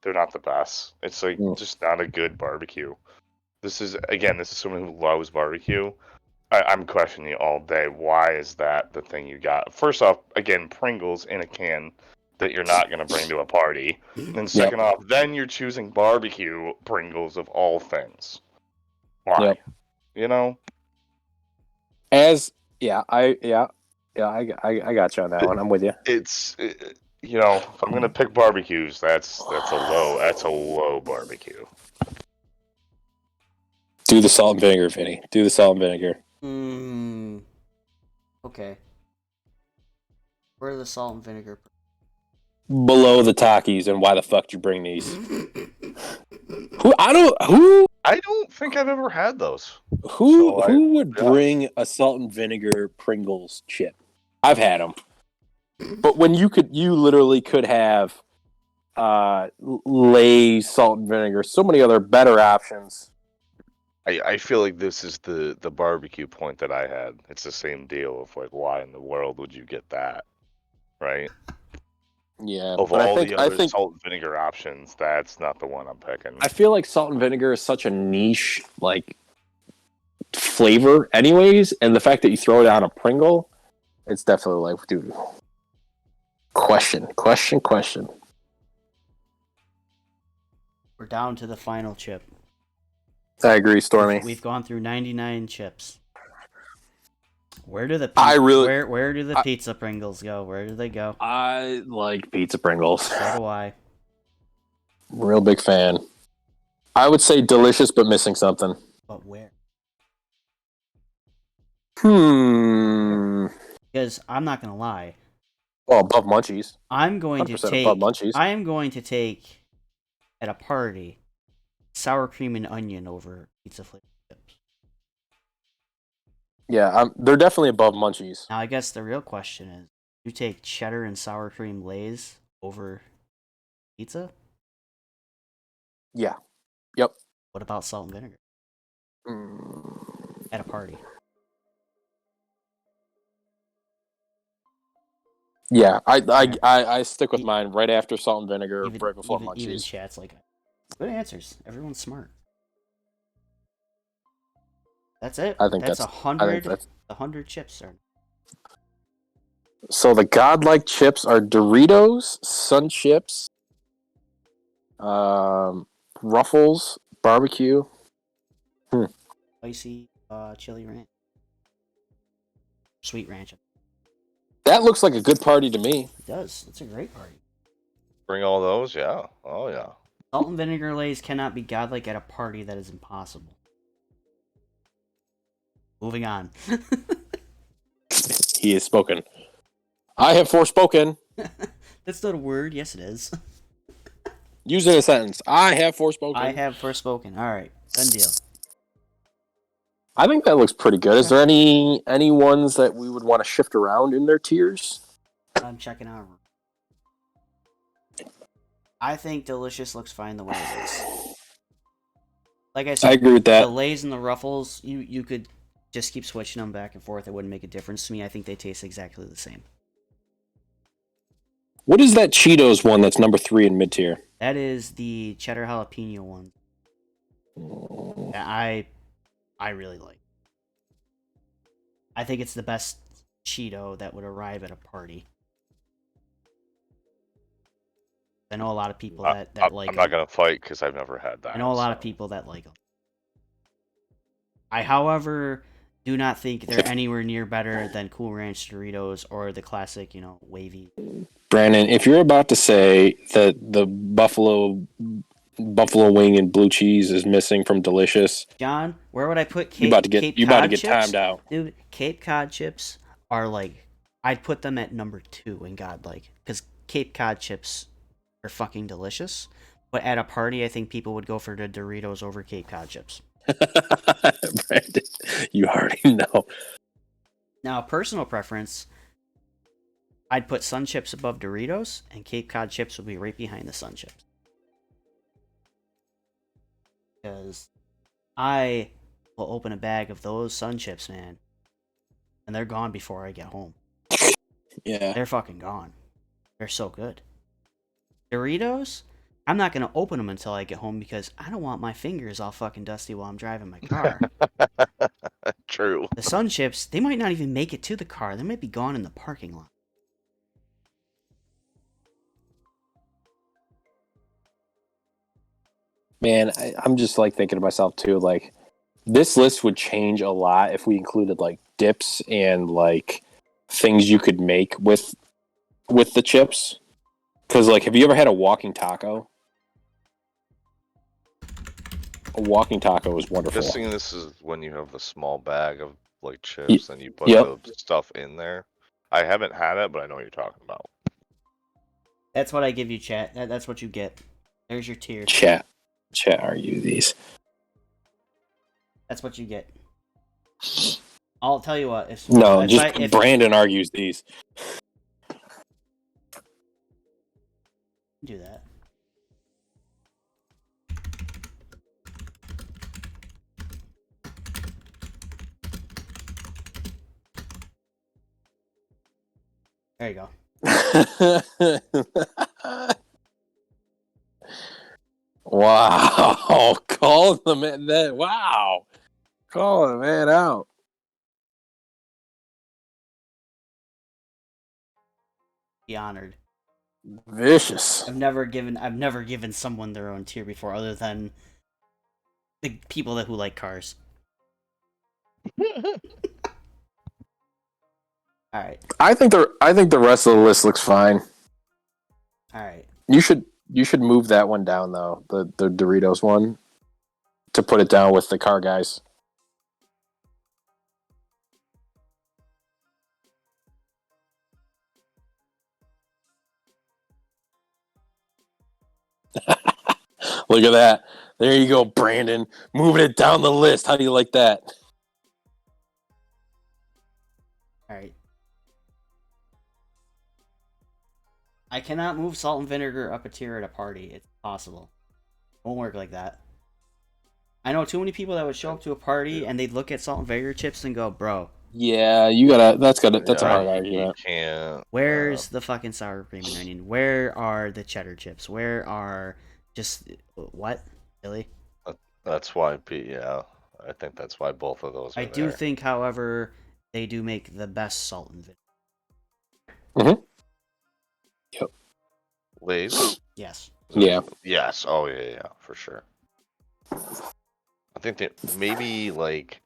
They're not the best. It's like just not a good barbecue. This is someone who loves barbecue. I'm questioning you all day. Why is that the thing you got? First off, again, Pringles in a can that you're not going to bring to a party. And second off, then you're choosing barbecue Pringles of all things. Why? Yep. You know? I got you on that one. I'm with you. It's if I'm gonna pick barbecues, that's a low barbecue. Do the salt and vinegar, Vinny. Do the salt and vinegar. Okay. Where are the salt and vinegar? Below the Takis, and why the fuck did you bring these? I don't think I've ever had those. Who would bring a salt and vinegar Pringles chip? I've had them, but when you literally could have Lay's salt and vinegar, so many other better options. I feel like this is the barbecue point that I had. It's the same deal of like, why in the world would you get that, right? Yeah, Of but all I the other think salt and vinegar options, that's not the one I'm picking. I feel like salt and vinegar is such a niche like flavor, anyways, and the fact that you throw it on a Pringle, it's definitely like, dude. Question. We're down to the final chip. I agree, Stormy. We've gone through 99 chips. Where do the where do the pizza Pringles go? Where do they go? I like pizza Pringles. So do I. Real big fan. I would say delicious, but missing something. But where? Because I'm not gonna lie. Well, above Munchies. I'm going to take. Above Munchies. I am going to take at a party sour cream and onion over pizza flavored chips. Yeah, they're definitely above Munchies. Now, I guess the real question is: you take cheddar and sour cream Lay's over pizza? Yeah. Yep. What about salt and vinegar at a party? Yeah, I stick with mine right after salt and vinegar, right before Munchies. Even chat's like, good answers. Everyone's smart. That's it. I think that's that's 100. 100 chips, sir. So the godlike chips are Doritos, Sun Chips, Ruffles, barbecue. Spicy chili ranch. Sweet ranch. That looks like a good party to me. It does. It's a great party. Bring all those, yeah. Oh yeah. Salt and vinegar Lay's cannot be godlike at a party. That is impossible. Moving on. He has spoken. I have forspoken. That's not a word. Yes, it is. Use it in a sentence. I have forspoken. I have forspoken. All right. Done deal. I think that looks pretty good. Is there any ones that we would want to shift around in their tiers? I'm checking out. I think Delicious looks fine the way it is. Like I said, I agree with that. the Lay's and the Ruffles, you could just keep switching them back and forth. It wouldn't make a difference to me. I think they taste exactly the same. What is that Cheetos one that's number 3 in mid tier? That is the cheddar jalapeno one. That I really like. I think it's the best Cheeto that would arrive at a party. I know a lot of people that like I'm not gonna fight because I've never had that. I know a lot of people that like them. I, however, do not think they're anywhere near better than Cool Ranch Doritos or the classic, wavy. Brandon, if you're about to say that the buffalo wing and blue cheese is missing from Delicious, John, where would I put Cape? you about to get chips? timed out. Dude, Cape Cod chips are like, I'd put them at number 2 in God, like, because Cape Cod chips are fucking delicious. But at a party, I think people would go for the Doritos over Cape Cod chips. Brandon, you already know. Now, personal preference, I'd put Sun Chips above Doritos, and Cape Cod chips would be right behind the Sun Chips. Because I will open a bag of those Sun Chips, man, and they're gone before I get home. Yeah. They're fucking gone. They're so good. Doritos, I'm not going to open them until I get home because I don't want my fingers all fucking dusty while I'm driving my car. True. The Sun Chips, they might not even make it to the car. They might be gone in the parking lot. Man, I'm just like thinking to myself too, like this list would change a lot if we included like dips and like things you could make with the chips. Because like, have you ever had a walking taco? A walking taco is wonderful. Guessing this is when you have the small bag of like chips and you put Yep. the stuff in there. I haven't had it, but I know what you're talking about. That's what I give you, chat. That's what you get. There's your tier. Chat, argue these. That's what you get. I'll tell you what. If Brandon argues these. Do that. There you go. Wow. Call the man that. Wow. Call the man out. Be honored. Vicious. I've never given someone their own tier before, other than the people who like cars. All right. I think the rest of the list looks fine. All right. You should move that one down though, the Doritos one, to put it down with the car guys. Look at that. There you go, Brandon. Moving it down the list. How do you like that? All right. I cannot move salt and vinegar up a tier at a party. It's impossible. It won't work like that. I know too many people that would show up to a party and they'd look at salt and vinegar chips and go, "Bro, Yeah, that's a hard argument. You can't. where's the fucking sour cream and onion? Where are the cheddar chips? Where are just what? Really?" That's why. Yeah, I think that's why both of those. I do think, however, they do make the best salt and vinegar. Mm-hmm. Yep. Lay's. Yes. Yeah. Yes. Oh yeah, for sure. I think that maybe like.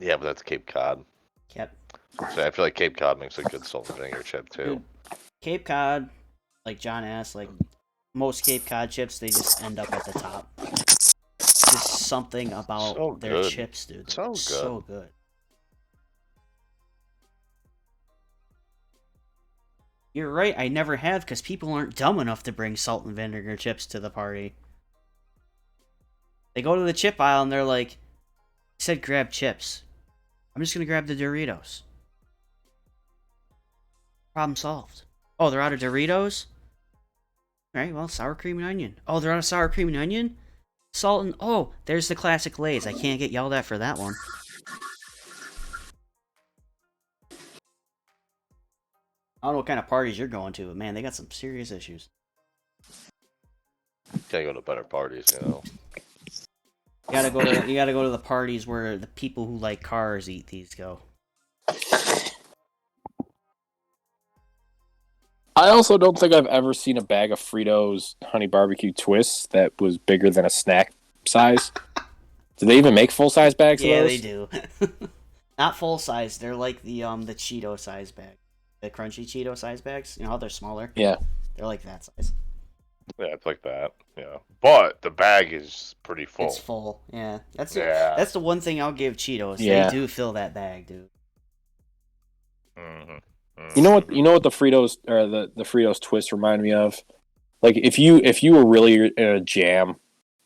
Yeah, but that's Cape Cod. Yep. So I feel like Cape Cod makes a good salt and vinegar chip too. Dude, Cape Cod, like John asked, like most Cape Cod chips, they just end up at the top. Just something about So their good. chips, dude. So good. So good. You're right, I never have, because people aren't dumb enough to bring salt and vinegar chips to the party. They go to the chip aisle and they're like, said grab chips. I'm just gonna grab the Doritos. Problem solved. Oh, they're out of Doritos? Alright, well, sour cream and onion. Oh, they're out of sour cream and onion? Salt and... Oh, there's the classic Lay's. I can't get yelled at for that one. I don't know what kind of parties you're going to, but man, they got some serious issues. Gotta go to better parties, you know. You gotta go to the parties where the people who like cars eat these go. I also don't think I've ever seen a bag of Fritos honey barbecue twists that was bigger than a snack size. Do they even make full size bags Yeah, of they those? do. Not full size. They're like the Cheeto size bag, the crunchy Cheeto size bags. You know how they're smaller? Yeah. They're like that size. Yeah, it's like that. Yeah, but the bag is pretty full. It's full. Yeah, that's Yeah. the one thing I'll give Cheetos. Yeah. They do fill that bag, dude. Mm-hmm. You know what? You know what the Fritos or the Fritos twist remind me of? Like if you were really in a jam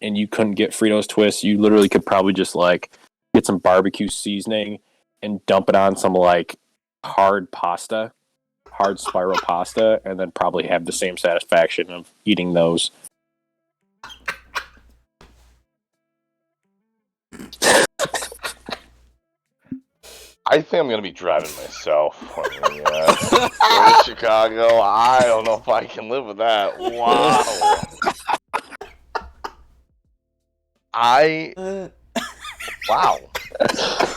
and you couldn't get Fritos twists, you literally could probably just like get some barbecue seasoning and dump it on some like hard spiral pasta, and then probably have the same satisfaction of eating those. I think I'm gonna be driving myself. Go to Chicago. I don't know if I can live with that. Wow.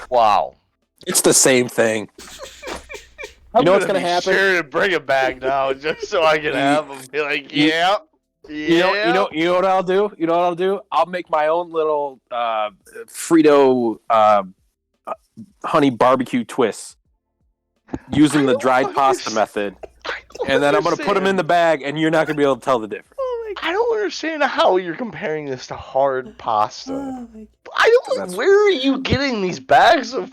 Wow. It's the same thing. I'm know what's gonna gonna be happen? Sure to bring it back now, just so I can have them. Be like, yeah. You know what I'll do? You know what I'll do? I'll make my own little Frito honey barbecue twists using the dried pasta method, and then I'm gonna put them in the bag, and you're not gonna be able to tell the difference. I don't understand how you're comparing this to hard pasta. Oh my, I don't. Where are you getting these bags of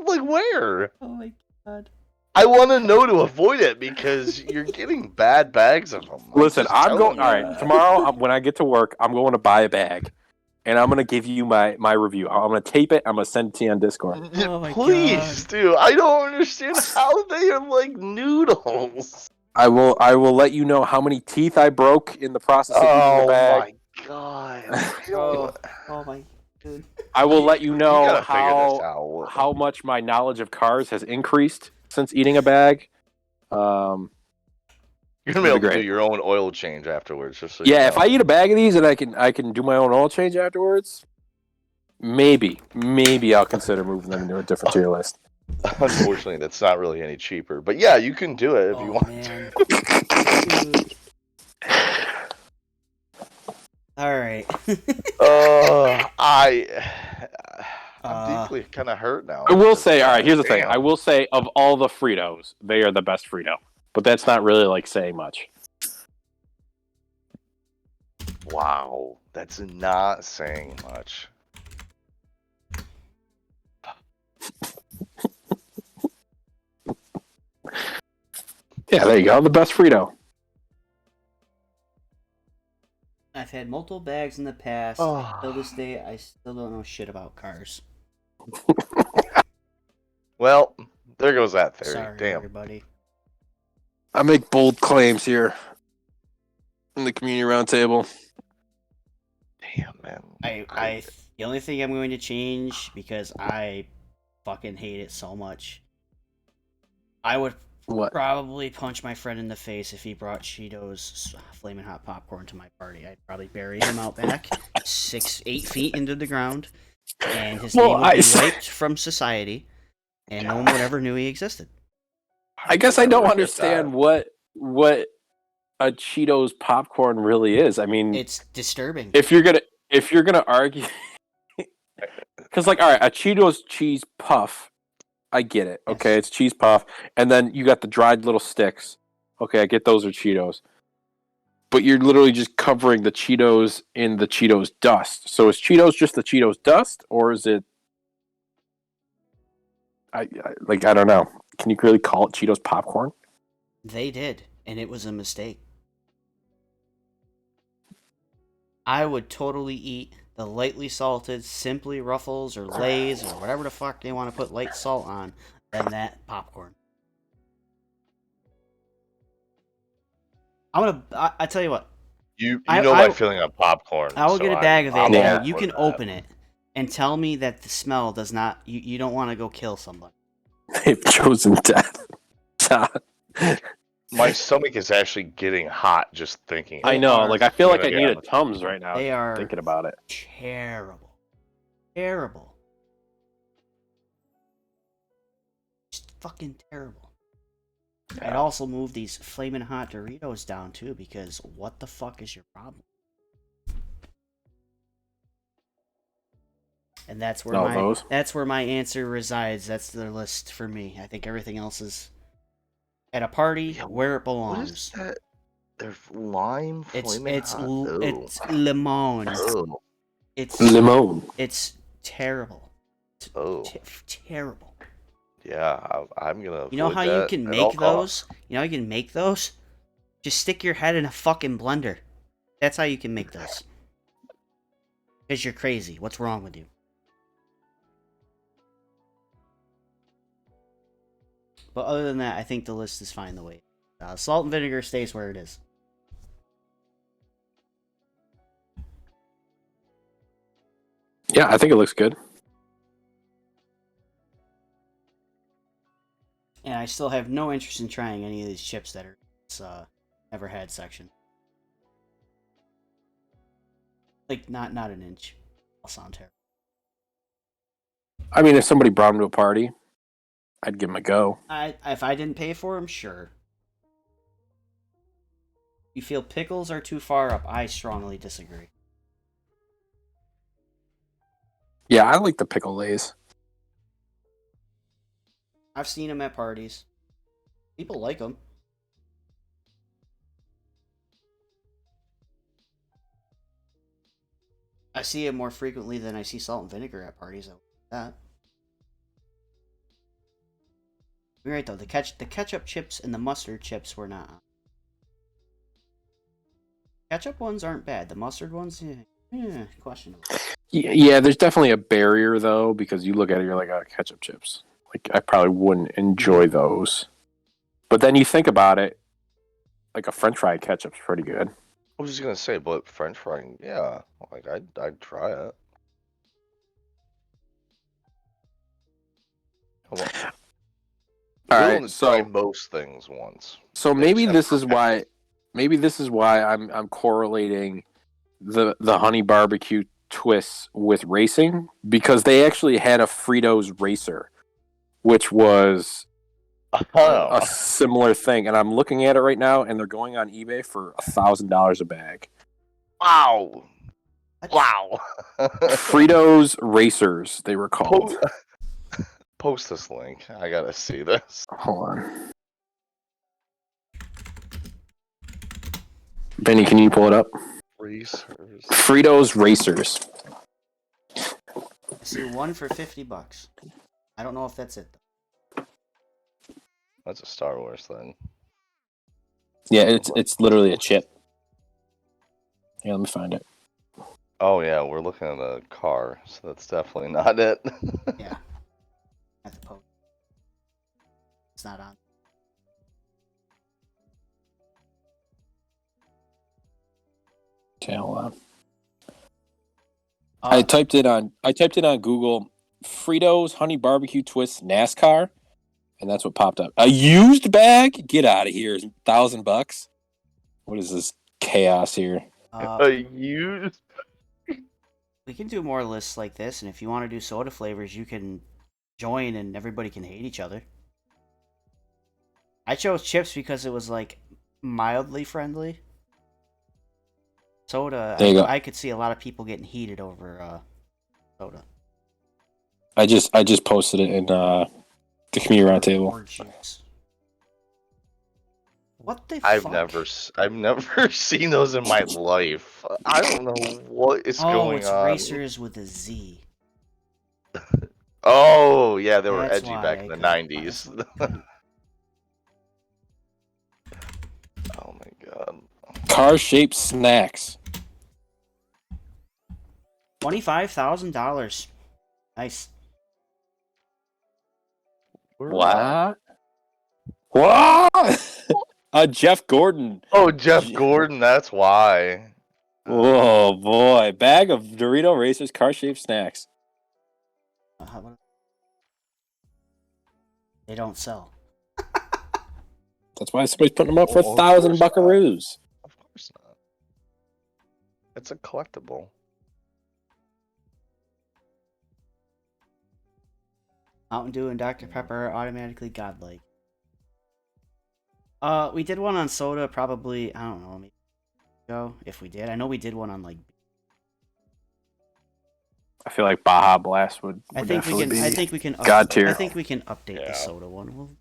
like where? oh my god. I want to know to avoid it because you're getting bad bags of them. Listen, just I'm going. telling All you right, that. tomorrow when I get to work, I'm going to buy a bag, and I'm gonna give you my review. I'm gonna tape it. I'm gonna send it to you on Discord. Oh my Please, dude. I don't understand how they are like noodles. I will let you know how many teeth I broke in the process of eating the Oh bag. my god. Oh my dude. I will let you know gotta figure this out. how much my knowledge of cars has increased since eating a bag. You're gonna be It'll able be to great. do your own oil change afterwards. Just so Yeah, you if know. I eat a bag of these and I can do my own oil change afterwards, maybe I'll consider moving them into a different tier list. Unfortunately, that's not really any cheaper. But yeah, you can do it if you want. Man. Dude. All right. I'm deeply kind of hurt now. I will say, all right, here's the thing. Damn. I will say, of all the Fritos, they are the best Frito. But that's not really like saying much. Wow, that's not saying much. Yeah, there you go. The best Frito. I've had multiple bags in the past. Oh. Till this day, I still don't know shit about cars. Well, there goes that theory. Sorry, Damn. everybody. I make bold claims here in the community roundtable. Damn, man. The only thing I'm going to change, because I fucking hate it so much, I would What? probably punch my friend in the face if he brought Cheetos Flamin' Hot Popcorn to my party. I'd probably bury him out back, 8 feet into the ground, and his name would be wiped from society, and no one would ever knew he existed. I guess I don't understand what a Cheetos popcorn really is. I mean, It's disturbing. if you're gonna argue, because like, all right, a Cheetos cheese puff, I get it. Okay, Yes. it's cheese puff, and then you got the dried little sticks. Okay, I get those are Cheetos, but you're literally just covering the Cheetos in the Cheetos dust. So is Cheetos just the Cheetos dust, or is it? I don't know. Can you really call it Cheetos popcorn? They did, and it was a mistake. I would totally eat the lightly salted Simply Ruffles or Lay's or whatever the fuck they want to put light salt on than that popcorn. I tell you what. You I- know I- my feeling on popcorn. I will so get a bag of it, I'm Yeah. and all you for can that. open it and tell me that the smell does not. You don't want to go kill somebody. They've chosen death. My stomach is actually getting hot just thinking. I They know. are- Like I feel like I Yeah. need a Tums right now. They just are thinking about it. terrible, terrible, just fucking terrible. I'd also move these flaming hot Doritos down too, because what the fuck is your problem? And that's where Those. that's where my answer resides. That's the list for me. I think everything else is at a party Yeah, where it What belongs. is that? They're lime It's flaming it's hot. l- Ew. it's lemon. Ew. Limon. It's terrible. Oh. Terrible. Yeah, I'm gonna. You know avoid how you that can at all make those? You know how you can make those? Just stick your head in a fucking blender. That's how you can make those. Because you're crazy. What's wrong with you? But other than that, I think the list is fine the way. Salt and vinegar stays where it is. Yeah, I think it looks good. And I still have no interest in trying any of these chips that are never had section. Like not an inch. I'll sound terrible. I mean, if somebody brought them to a party, I'd give them a go. If I didn't pay for them, sure. You feel pickles are too far up? I strongly disagree. Yeah, I like the pickle lays. I've seen them at parties. People like them. I see it more frequently than I see salt and vinegar at parties. I like that. You're right though. The ketchup chips and the mustard chips were not on. Ketchup ones aren't bad. The mustard ones, questionable. Yeah, there's definitely a barrier though, because you look at it, you're like, oh, ketchup chips. Like I probably wouldn't enjoy those. But then you think about it, like a French fry ketchup's pretty good. I was just gonna say, but French frying, yeah, like I'd try it. Come on. All Willing right, to try so most things once. so maybe Except this for is why I'm correlating the honey barbecue twists with racing, because they actually had a Fritos Racer, which was Oh, a similar thing, and I'm looking at it right now, and they're going on eBay for $1,000 a bag. wow, wow. Fritos Racers, they were called. Post this link. I gotta see this. Hold on, Benny, can you pull it up? Racers. Fritos Racers. I see one for $50. I don't know if that's it though. That's a Star Wars thing. Yeah, it's literally a chip. Yeah, let me find it. Oh yeah, we're looking at a car, so that's definitely not it. Yeah. At the post. It's not on. Okay, hold on. I typed it on Google, Fritos Honey Barbecue Twist NASCAR, and that's what popped up. A used bag? Get out of here! $1,000. What is this chaos here? You We can do more lists like this, and if you want to do soda flavors, you can join and everybody can hate each other. I chose chips because it was like mildly friendly. Soda, There you go. I could see a lot of people getting heated over soda. I just posted it in the community roundtable. Or juice. What the I've fuck? never seen those in my life. I don't know what is Oh, going it's on. racers with a Z. Oh yeah, they were That's edgy why back I in the couldn't- '90s. Oh my god. Car-shaped snacks. $25,000. Nice. What? What? Jeff Gordon. Oh, Jeff Gordon. That's why. Oh boy, bag of Dorito Racers car-shaped snacks. They don't sell. That's why somebody's putting them up for Oh, of 1,000 course not. buckaroos. Of course not. It's a collectible. Mountain Dew and Dr. Pepper are automatically godlike. We did one on soda probably, I don't know, maybe ago, if we did. I know we did one on like I feel like Baja Blast would I think we definitely can be I think we can God tier. I think we can update the Yeah. soda one.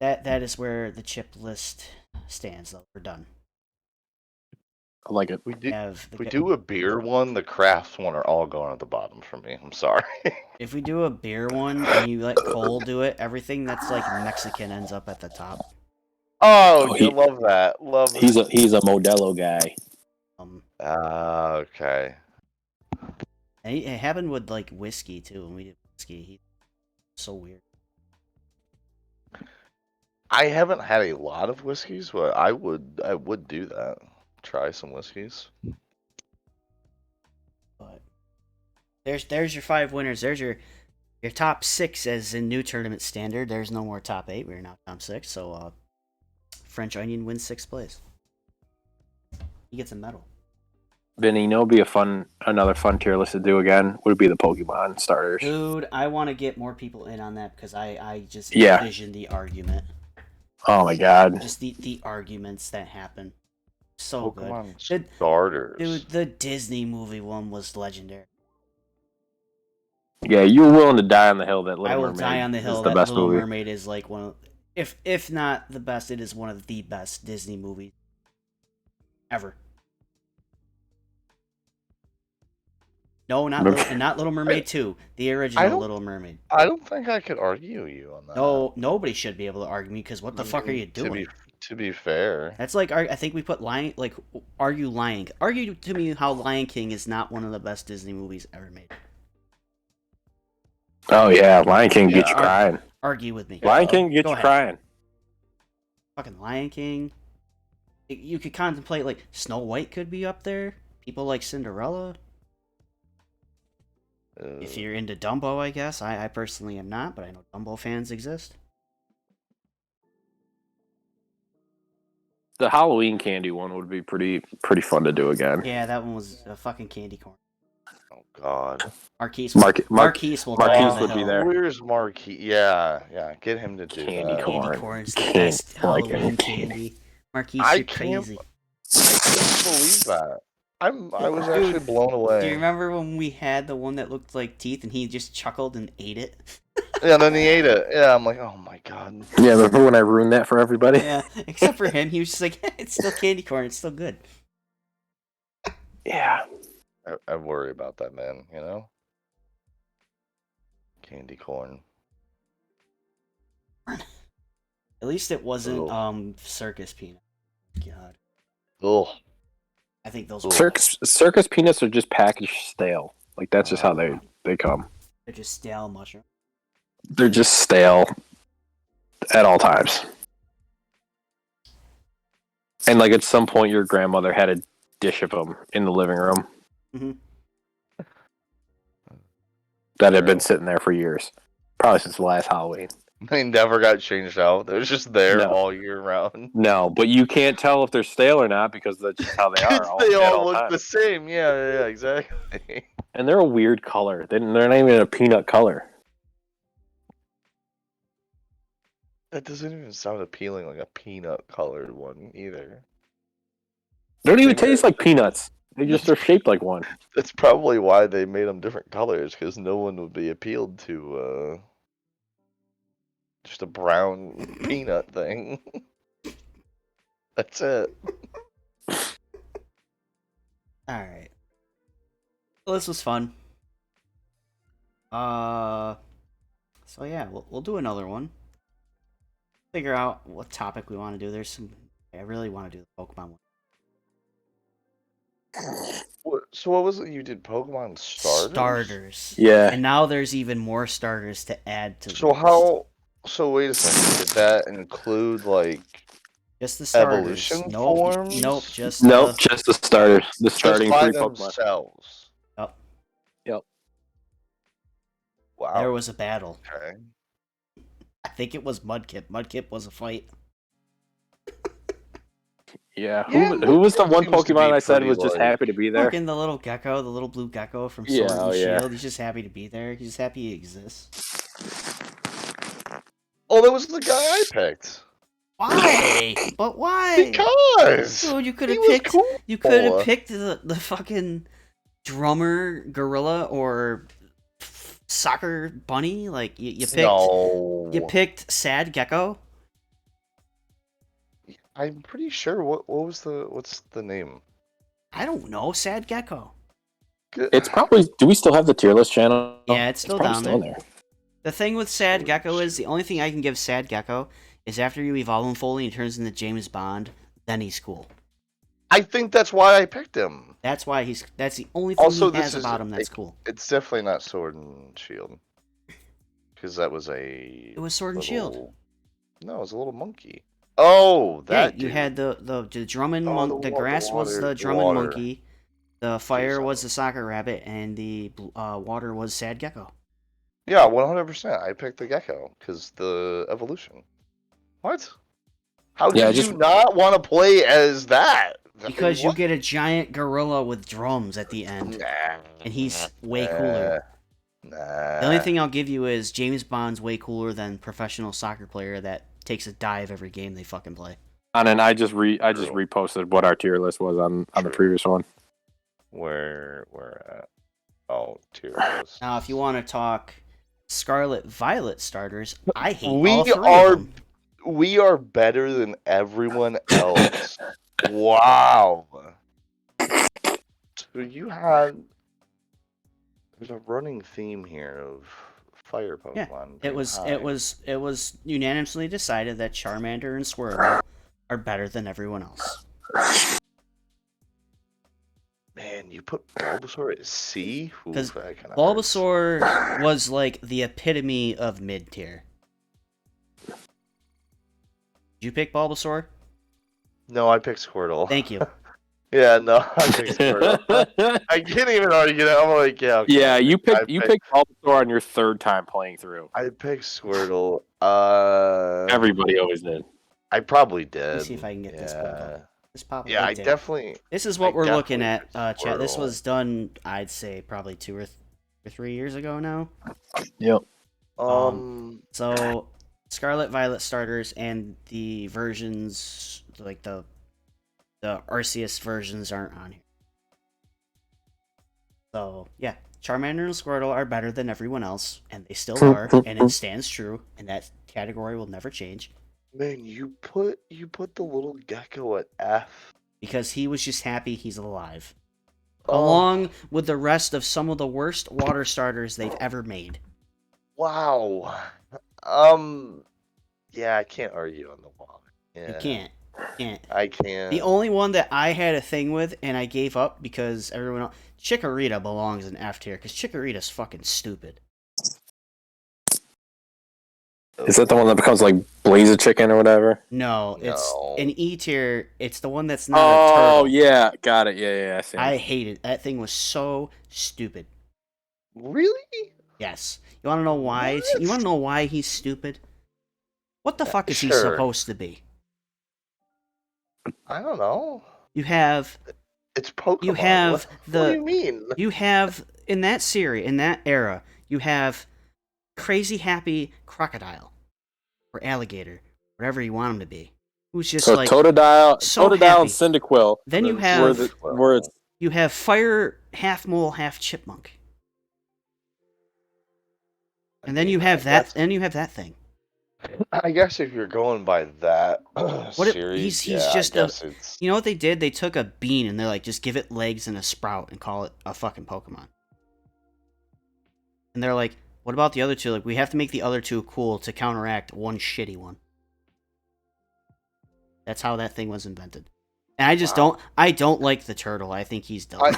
That is where the chip list stands though. We're done. I like it. We do. Have If we do a beer one, the craft one are all going at the bottom for me. I'm sorry. If we do a beer one and you let Cole do it, everything that's like Mexican ends up at the top. Oh, he- you love that. Love He's a Modelo guy. Okay. And it happened with like whiskey too. When we did whiskey, he's so weird. I haven't had a lot of whiskeys, but I would do that. Try some whiskeys. But there's your 5 winners. There's your top 6 as in new tournament standard. There's no more top 8. We're now top 6. So French Onion wins 6th place. He gets a medal. Vinny, you know, be another fun tier list to do again would be the Pokemon starters. Dude, I want to get more people in on that because I just Yeah. envision the argument. Oh my god. Just the arguments that happen. So Pokemon good. starters. Dude, the Disney movie one was legendary. Yeah, you were willing to die on the hill that Little I will Mermaid die on the hill is the that best Little movie. Mermaid is like one of, if not the best, it is one of the best Disney movies ever. No, not Little Mermaid 2, the original Little Mermaid. I don't think I could argue you on that. No, nobody should be able to argue me because what the fuck are you doing? To be fair, That's like I think we put argue Lion. Argue to me how Lion King is not one of the best Disney movies ever made. Oh yeah, Lion King gets you Yeah. crying. Argue with me. Lion King gets Go you ahead. crying. Fucking Lion King. You could contemplate like Snow White could be up there. People like Cinderella. If you're into Dumbo, I guess. I personally am not, but I know Dumbo fans exist. The Halloween candy one would be pretty fun to do again. Yeah, that one was a fucking candy corn. oh god, Marquise. Marquise will Marquise die on the would be hill. there. Where's Marquis? Yeah, get him to do Candy that. corn. Candy corn's the Can't best like Halloween any candy. candy. Marquise, I you're can't- crazy. I couldn't believe that. I was actually blown away. Do you remember when we had the one that looked like teeth and he just chuckled and ate it? Yeah, and then he ate it. Yeah, I'm like, oh my god. Yeah, remember when I ruined that for everybody? Yeah, except for him, he was just like, it's still candy corn, it's still good. Yeah. I worry about that, man. You know, candy corn. At least it wasn't Ugh. circus peanut. God, Ugh. I think those Circus peanuts are just packaged stale. Like that's just how they come. they're just stale mushroom. They're just stale at all times. And like at some point, your grandmother had a dish of them in the living room Mhm. that had been sitting there for years, probably since the last Halloween. They never got changed out. They're just there No. all year round. No, but you can't tell if they're stale or not because that's just how they are. They at all look times. the same. Yeah, exactly. And they're a weird color. They're not even a peanut color. That doesn't even sound appealing, like a peanut colored one either. They don't even Think taste like peanuts. They just are shaped like one. That's probably why they made them different colors, because no one would be appealed to just a brown peanut thing. That's it. Alright. Well, this was fun. So yeah, we'll do another one. Figure out what topic we want to do. There's some... I really want to do the Pokemon one. So what was it you did? Pokemon starters? Starters. Yeah. And now there's even more starters to add to the So list. how? So wait a second. Did that include like Just the starters. evolution Nope. forms? Nope. Just Nope, just the starters. The Just starting by three Pokemon. themselves. Yep. Yep. Wow. There was a battle. Okay. I think it was Mudkip. Mudkip was a fight. Yeah. Yeah, Who was the Mudkip one seems to Pokemon be I said pretty, was just like- happy to be there? Fucking the little gecko, the little blue gecko from Yeah, Sword and oh, yeah. Shield. He's just happy to be there. He's just happy he exists. Oh, that was the guy I picked. Why? But why? Because Dude, you could he have was picked. cool. You could have picked the fucking drummer gorilla or soccer bunny. Like you picked. No. You picked Sad Gecko. I'm pretty sure. What's the name? I don't know. Sad Gecko. It's probably. Do we still have the tier list channel? Yeah, it's still probably down still there. in there. The thing with Sad Gecko is the only thing I can give Sad Gecko is after you evolve him fully and he turns into James Bond, then he's cool. I think that's why I picked him. That's why he's. That's the only thing Also, he this has is about him that's like- cool. It's definitely not Sword and Shield. Because that was a. It was Sword and Shield. little- No, it was a little monkey. Oh, Yeah, that. you dude. had the Drummond Oh, monk. The the grass was water, the the Drummond water. monkey. The fire Jeez, was the soccer rabbit, and the water was Sad Gecko. Yeah, 100%. I picked the gecko because the evolution. What? How Yeah, did just- you not want to play as that? Because you What? get a giant gorilla with drums at the end, Nah, and he's way cooler. Nah. The only thing I'll give you is James Bond's way cooler than professional soccer player that takes a dive every game they fucking play. And I just reposted what our tier list was on the True. previous one. Where at? Oh, tier list. Now, if you want to talk Scarlet Violet starters, I hate We all three are- of them. We are better than everyone else. Wow. So you had. There's a running theme here of fire Pokemon. Yeah, being it was high. it was unanimously decided that Charmander and Squirtle are better than everyone else. Man, you put Bulbasaur at C? Ooh, 'Cause that kinda hurts. Bulbasaur was like the epitome of mid tier. Did you pick Bulbasaur? No, I picked Squirtle. Thank you. Yeah, no, I picked Squirtle. I can't even argue that. I'm like, yeah. Okay. Yeah, you I picked Bulbasaur on your third time playing through. I picked Squirtle. Everybody always did. I probably did. Let me see if I can get this pulled up. This probably Yeah, I did. definitely. This is what I we're looking at, definitely picked chat. This Squirtle. was done, I'd say, probably 2 or 3 years ago now. Yep. So, Scarlet Violet starters and the versions, like the Arceus versions, aren't on here. So, yeah, Charmander and Squirtle are better than everyone else, and they still are, and it stands true, and that category will never change. Man, you put the little gecko at F. Because he was just happy he's alive. Oh, Along with the rest of some of the worst water starters they've ever made. wow. Yeah, I can't argue on the wall. Yeah, You can't. I can't. The only one that I had a thing with and I gave up because everyone else, Chikorita belongs in F tier because Chikorita's fucking stupid. Is that the one that becomes like Blaze Chicken or whatever? No, it's No. in E tier. It's the one that's not a Oh turtle. yeah, got it. Yeah, I see. I hate it. That thing was so stupid. Really? Yes. You want to know why? What? You want to know why he's stupid? What the fuck is he sure. supposed to be? I don't know. You have It's Pokemon. You have what the- do you mean? You have in that series, in that era, you have crazy happy crocodile or alligator, whatever you want him to be, who's just so like Totodile, so Totodile happy. and Cyndaquil. Then you Were have the- where it's you have fire half mole half chipmunk, and then you have that. Then you have that thing. I guess if you're going by that What series, he's yeah, just I a- guess it's You know what they did? They took a bean and they're like, just give it legs and a sprout and call it a fucking Pokemon. And they're like, what about the other two? Like, we have to make the other two cool to counteract one shitty one. That's how that thing was invented. And I just don't like the turtle. I think he's dumb.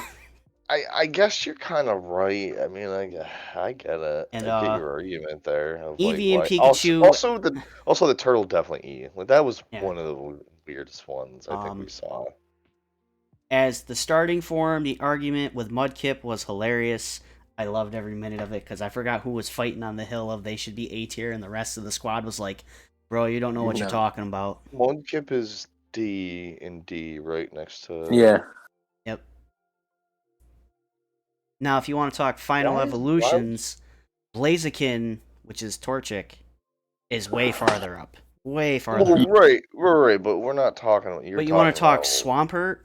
I guess you're kind of right. I mean, I get it. And I get your argument there of like Eevee and why. Pikachu. Also the turtle definitely E. Like that was Yeah. one of the weirdest ones I think we saw. As the starting form, the argument with Mudkip was hilarious. I loved every minute of it because I forgot who was fighting on the hill of they should be A tier, and the rest of the squad was like, "Bro, you don't know what you're talking about." Mudkip is D and D right next to. Yeah. Yep. Now, if you want to talk final evolutions, Blaziken, which is Torchic, is way farther up. Way farther up. Right, but we're not talking about. But you want to talk Swampert?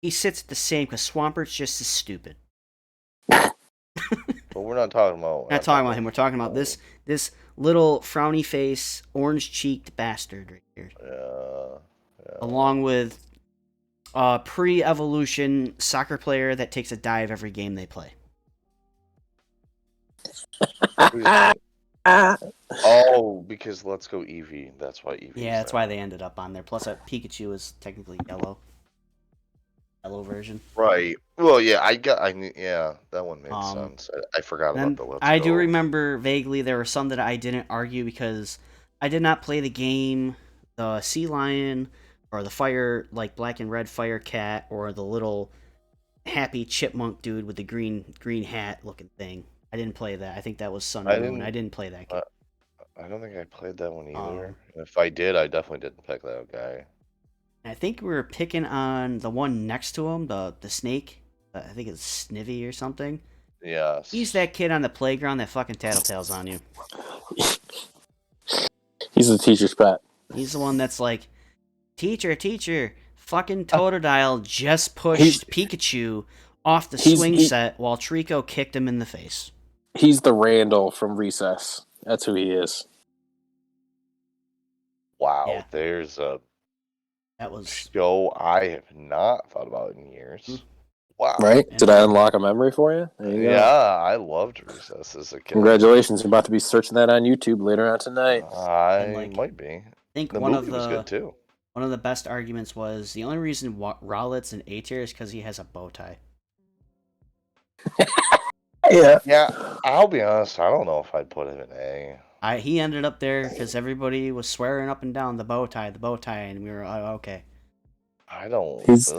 He sits at the same because Swampert's just as stupid. But we're not talking about. We're not talking about him. We're talking about this little frowny face, orange cheeked bastard right here. Yeah. Along with a pre-evolution soccer player that takes a dive every game they play. Oh, because Let's Go Eevee. That's why Eevee. Yeah, that's why they ended up on there. Plus, Pikachu is technically yellow version. Right. Well, yeah, yeah, that one made sense. I forgot about the Let's I Go. do remember vaguely there were some that I didn't argue because I did not play the game, the Sea Lion, or the Fire, like Black and Red Fire Cat, or the little happy chipmunk dude with the green hat looking thing. I didn't play that. I think that was Sun and Moon. I didn't play that game. I don't think I played that one either. If I did, I definitely didn't pick that guy. I think we were picking on the one next to him, the snake. I think it's Snivy or something. Yeah. He's that kid on the playground that fucking tattletales on you. He's the teacher's pet. He's the one that's like, teacher, fucking Totodile just pushed Pikachu off the swing set while Trico kicked him in the face. He's the Randall from Recess. That's who he is. Wow, Yeah. There's a that was show I have not thought about in years. Wow. Right? Did I unlock a memory for you? There you go. Yeah, I loved Recess as a kid. Congratulations. You're about to be searching that on YouTube later on tonight. I might be. I think the one movie of the was good too. One of the best arguments was the only reason Rowlet's an A tier is because he has a bow tie. Yeah, I'll be honest. I don't know if I'd put him in A. He ended up there because everybody was swearing up and down the bow tie, and we were okay. I don't. He's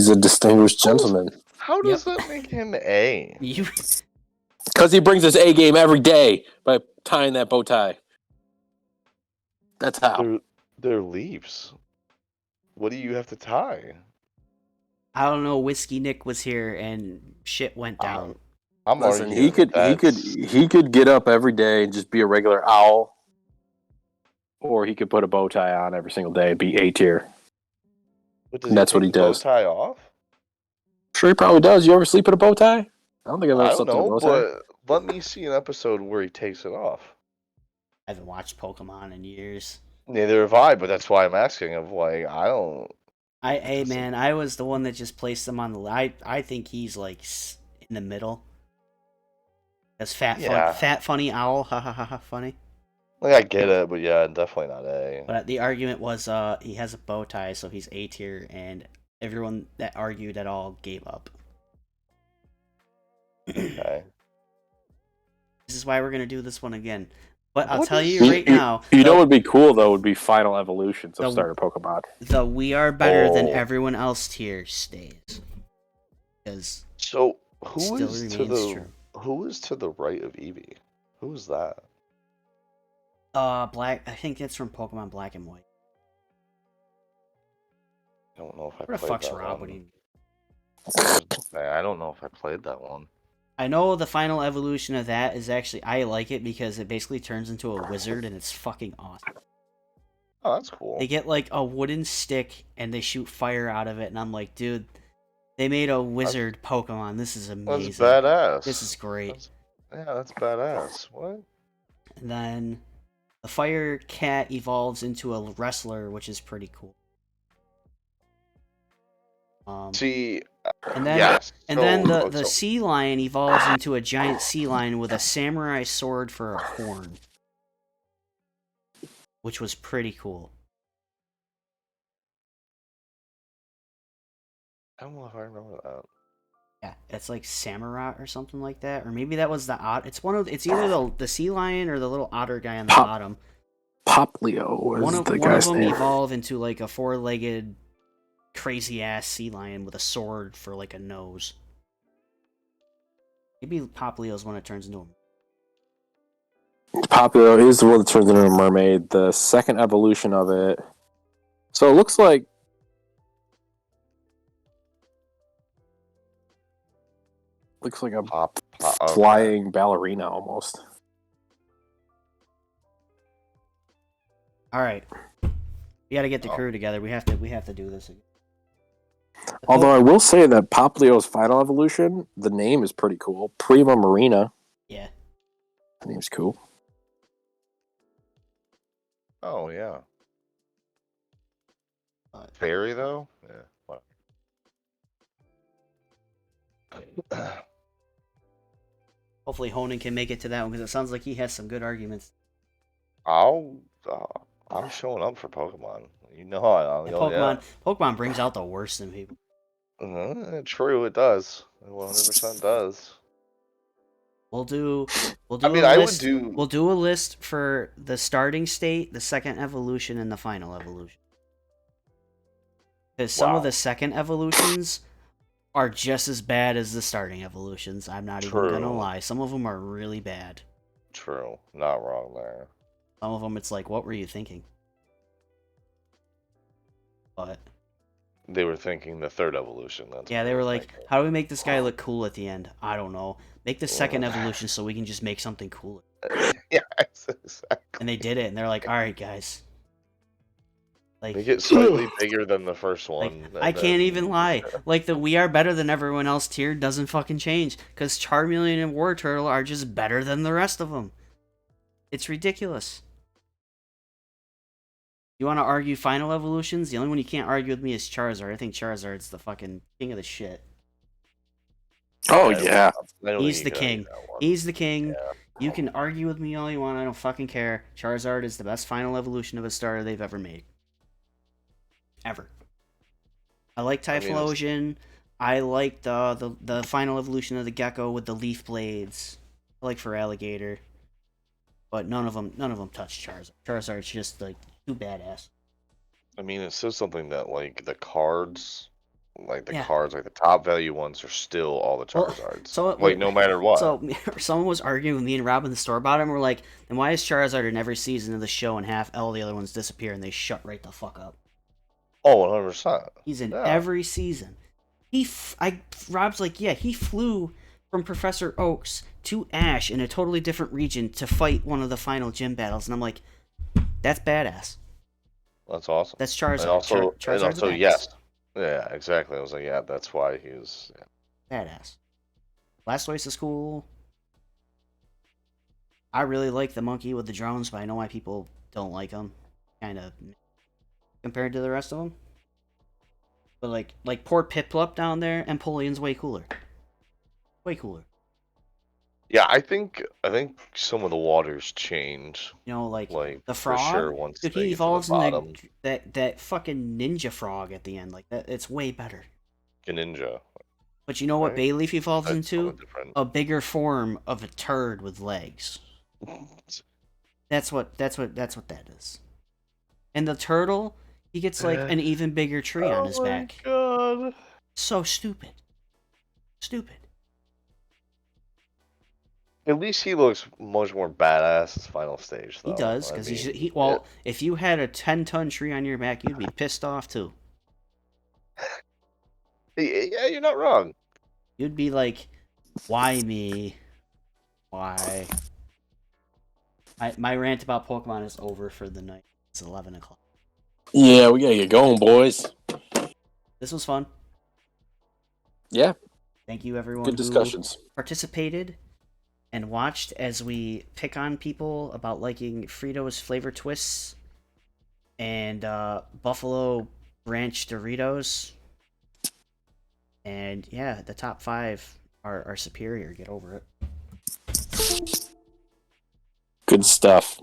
a distinguished gentleman. How does that make him A? Because he brings his A game every day by tying that bow tie. That's how. They're leaves. What do you have to tie? I don't know. Whiskey Nick was here and shit went down. Listen, he could get up every day and just be a regular owl, or he could put a bow tie on every single day and be A tier. And that's what he does. Bow tie off? Sure, he probably does. You ever sleep in a bow tie? I don't think I've ever slept in a bow tie. But let me see an episode where he takes it off. I haven't watched Pokemon in years. Neither have I, but that's why I'm asking. Of like, I don't. Hey man, I was the one that just placed him on the. I think he's like in the middle. That's fat funny owl, ha ha ha ha, funny. Like I get it, but yeah, definitely not A. But the argument was, he has a bow tie, so he's A tier, and everyone that argued at all gave up. Okay. This is why we're gonna do this one again. But I'll tell you right now. You know what would be cool though would be final evolutions of starter Pokemon. The we are better than everyone else tier stays. Because so who is to the right of Eevee? Who is that? Black. I think it's from Pokemon Black and White. I don't know if I played that one. Where the fuck's Rob? I don't know if I played that one. I know the final evolution of that is actually I like it because it basically turns into a wizard and it's fucking awesome. Oh, that's cool. They get like a wooden stick and they shoot fire out of it, and I'm like, dude, they made a wizard Pokemon. This is amazing. That's badass. This is great. That's badass. What? And then the fire cat evolves into a wrestler, which is pretty cool. See, and then the sea lion evolves into a giant sea lion with a samurai sword for a horn, which was pretty cool. I don't know if I remember that. Yeah, it's like Samurott or something like that, or maybe that was the ot. It's either the sea lion or the little otter guy on the Pop- bottom. Poplio was the One of guy's them name. evolve into like a four-legged, crazy ass sea lion with a sword for like a nose. Maybe Poplio's when it turns into him. Poplio is the one that turns into a mermaid. The second evolution of it. So it looks like a Okay. flying ballerina almost. All right, we got to get the crew together. We have to do this again. Although I will say that Poplio's final evolution, the name is pretty cool. Prima Marina. Yeah. The name's cool. Oh yeah. Fairy though? Yeah. What? Hopefully Honan can make it to that one because it sounds like he has some good arguments. I'm showing up for Pokemon. You know I And yeah. Pokemon brings out the worst in people. True, it does. It 100% does. We'll do I mean, a I would list. do. We'll do a list for the starting state, the second evolution, and the final evolution. Because some of Wow. the second evolutions are just as bad as the starting evolutions. I'm not even gonna True. lie. Some of them are really bad. True. Not wrong there. Some of them, it's like, what were you thinking? But They were thinking the third evolution. That's yeah, what they were like, thinking. how do we make this guy look cool at the end? I don't know. Make the second evolution so we can just make something cooler. Yeah, exactly. And they did it, and they're like, all right, guys. Like, Make it slightly bigger than the first one. like I can't even lie. Like, the we are better than everyone else tier doesn't fucking change. Because Charmeleon and War Turtle are just better than the rest of them. It's ridiculous. You want to argue final evolutions? The only one you can't argue with me is Charizard. I think Charizard's the fucking king of the shit. Oh yeah. He's the king. He's the king. Yeah. You can argue with me all you want. I don't fucking care. Charizard is the best final evolution of a starter they've ever made. Ever. I like Typhlosion. I like the final evolution of the Gecko with the leaf blades. I like Feraligatr. But none of them touch Charizard. Charizard's just like too badass. I mean, it says something that like the cards, like the Yeah. cards, like the top value ones are still all the Well, Charizards. so like no matter what. So someone was arguing with me and Rob in the store about it, and we're like, then why is Charizard in every season of the show and half all the other ones disappear and they shut right the fuck up? Oh, 100%. He's in Yeah. every season. Rob's like, yeah, he flew from Professor Oaks to Ash in a totally different region to fight one of the final gym battles, and I'm like, that's badass. That's awesome. That's Charizard. And also, Charizard's a badass. yes. Yeah, exactly. I was like, yeah, that's why he was. Yeah. Badass. Blastoise is cool. I really like the monkey with the drones, but I know why people don't like him. Kind of compared to the rest of them. But like poor Piplup down there, Empoleon's way cooler. Way cooler. Yeah, I think some of the waters change. You know, like the for frog. sure once Dude, they he get to the evolves bottom. into that fucking ninja frog at the end. Like that, it's way better. Ninja. But you know what Right. Bayleaf evolves That's into? something different. A bigger form of a turd with legs. That's what that is. And the turtle, he gets like an even bigger tree on his back. God. So stupid. Stupid. At least he looks much more badass his final stage, though. He does, because if you had a 10-ton tree on your back, you'd be pissed off too. Yeah, you're not wrong. You'd be like, why me? Why? My rant about Pokemon is over for the night. It's 11 o'clock. Yeah, we gotta get going, boys. This was fun. Yeah, Thank you, everyone good discussions. who participated and watched as we pick on people about liking Fritos flavor twists and Buffalo Ranch Doritos. And yeah, the top 5 are superior. Get over it. Good stuff.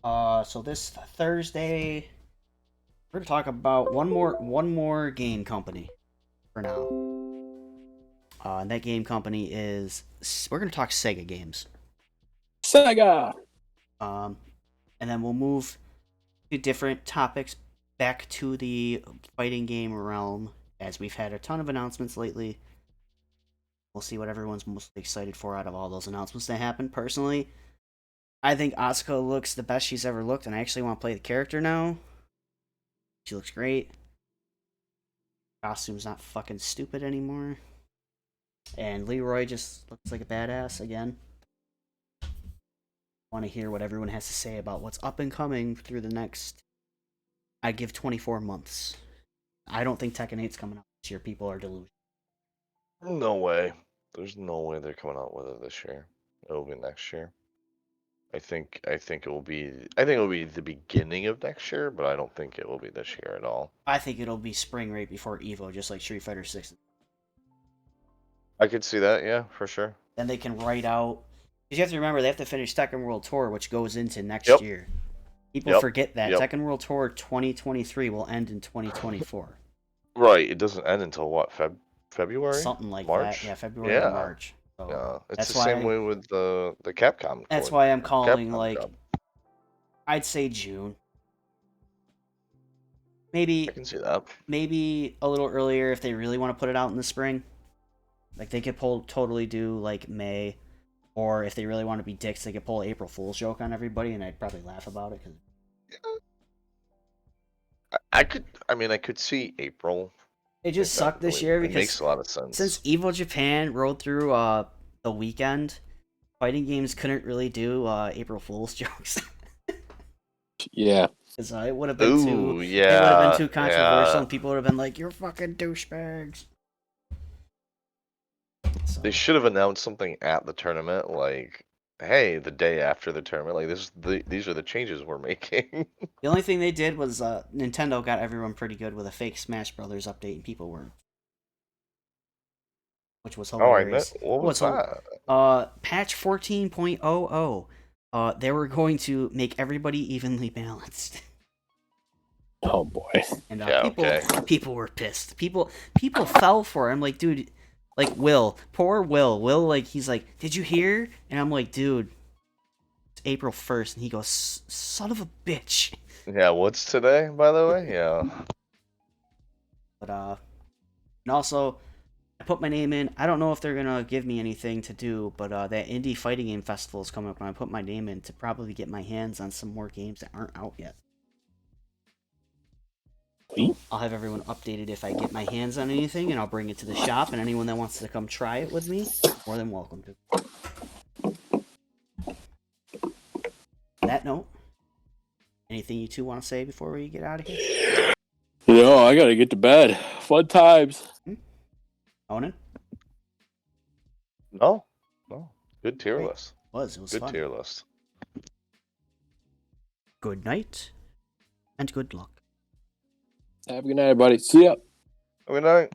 So this Thursday, we're gonna talk about one more game company. for now. And that game company is... We're going to talk Sega games. Sega! And then we'll move to different topics back to the fighting game realm, as we've had a ton of announcements lately. We'll see what everyone's most excited for out of all those announcements that happened. Personally, I think Asuka looks the best she's ever looked, and I actually want to play the character now. She looks great. Costume's not fucking stupid anymore. And Leroy just looks like a badass again. Want to hear what everyone has to say about what's up and coming through the next... I'd give 24 months. I don't think Tekken 8's coming out this year. People are delusional. No way. There's no way they're coming out with it this year. It'll be next year. I think it will be the beginning of next year, but I don't think it will be this year at all. I think it'll be spring right before EVO, just like Street Fighter 6. I could see that, yeah, for sure. Then they can write out... Because you have to remember, they have to finish Tekken World Tour, which goes into next Yep. year. People forget that. Yep. Tekken World Tour 2023 will end in 2024. Right, it doesn't end until what, February? Something like March? that. Yeah, February Yeah. or March. So Yeah, it's that's the same why- way with the Capcom. That's tour. why I'm calling, Capcom like... Cup. I'd say June. Maybe I can see that. maybe a little earlier if they really want to put it out in the spring. Like, they could totally do, like, May. Or if they really want to be dicks, they could pull an April Fool's joke on everybody, and I'd probably laugh about it. Cause I could see April. it just sucked this year It because makes a lot of sense. since Evo Japan rode through the weekend, fighting games couldn't really do April Fool's jokes. Yeah. Because it would have been too... Ooh, It would yeah. have been too controversial, yeah. and people would have been like, "You're fucking douchebags." So, They should have announced something at the tournament, like, "Hey, the day after the tournament, like these are the changes we're making." the only thing they did was Nintendo got everyone pretty good with a fake Smash Brothers update, and people were... Which was Oh, I hilarious. know. What was that? Patch 14.00. They were going to make everybody evenly balanced. Oh boy. And Yeah, okay. people were pissed. People fell for it. I'm like, dude, like poor Will. Will, like, he's like, "Did you hear?" And I'm like, dude, it's April 1st. And he goes, "Son of a bitch." Yeah, what's today, by the way? Yeah. But and also, I put my name in. I don't know if they're gonna give me anything to do, but that indie fighting game festival is coming up, and I put my name in to probably get my hands on some more games that aren't out yet. Sweet. I'll have everyone updated if I get my hands on anything, and I'll bring it to the shop, and anyone that wants to come try it with me, more than welcome to. On that note, anything you two want to say before we get out of here? No, I gotta get to bed. Fun times. Onan? No. Good tier Great. list. It was Good fun. tier list. Good night, and good luck. Have a good night, everybody. See ya. Good night.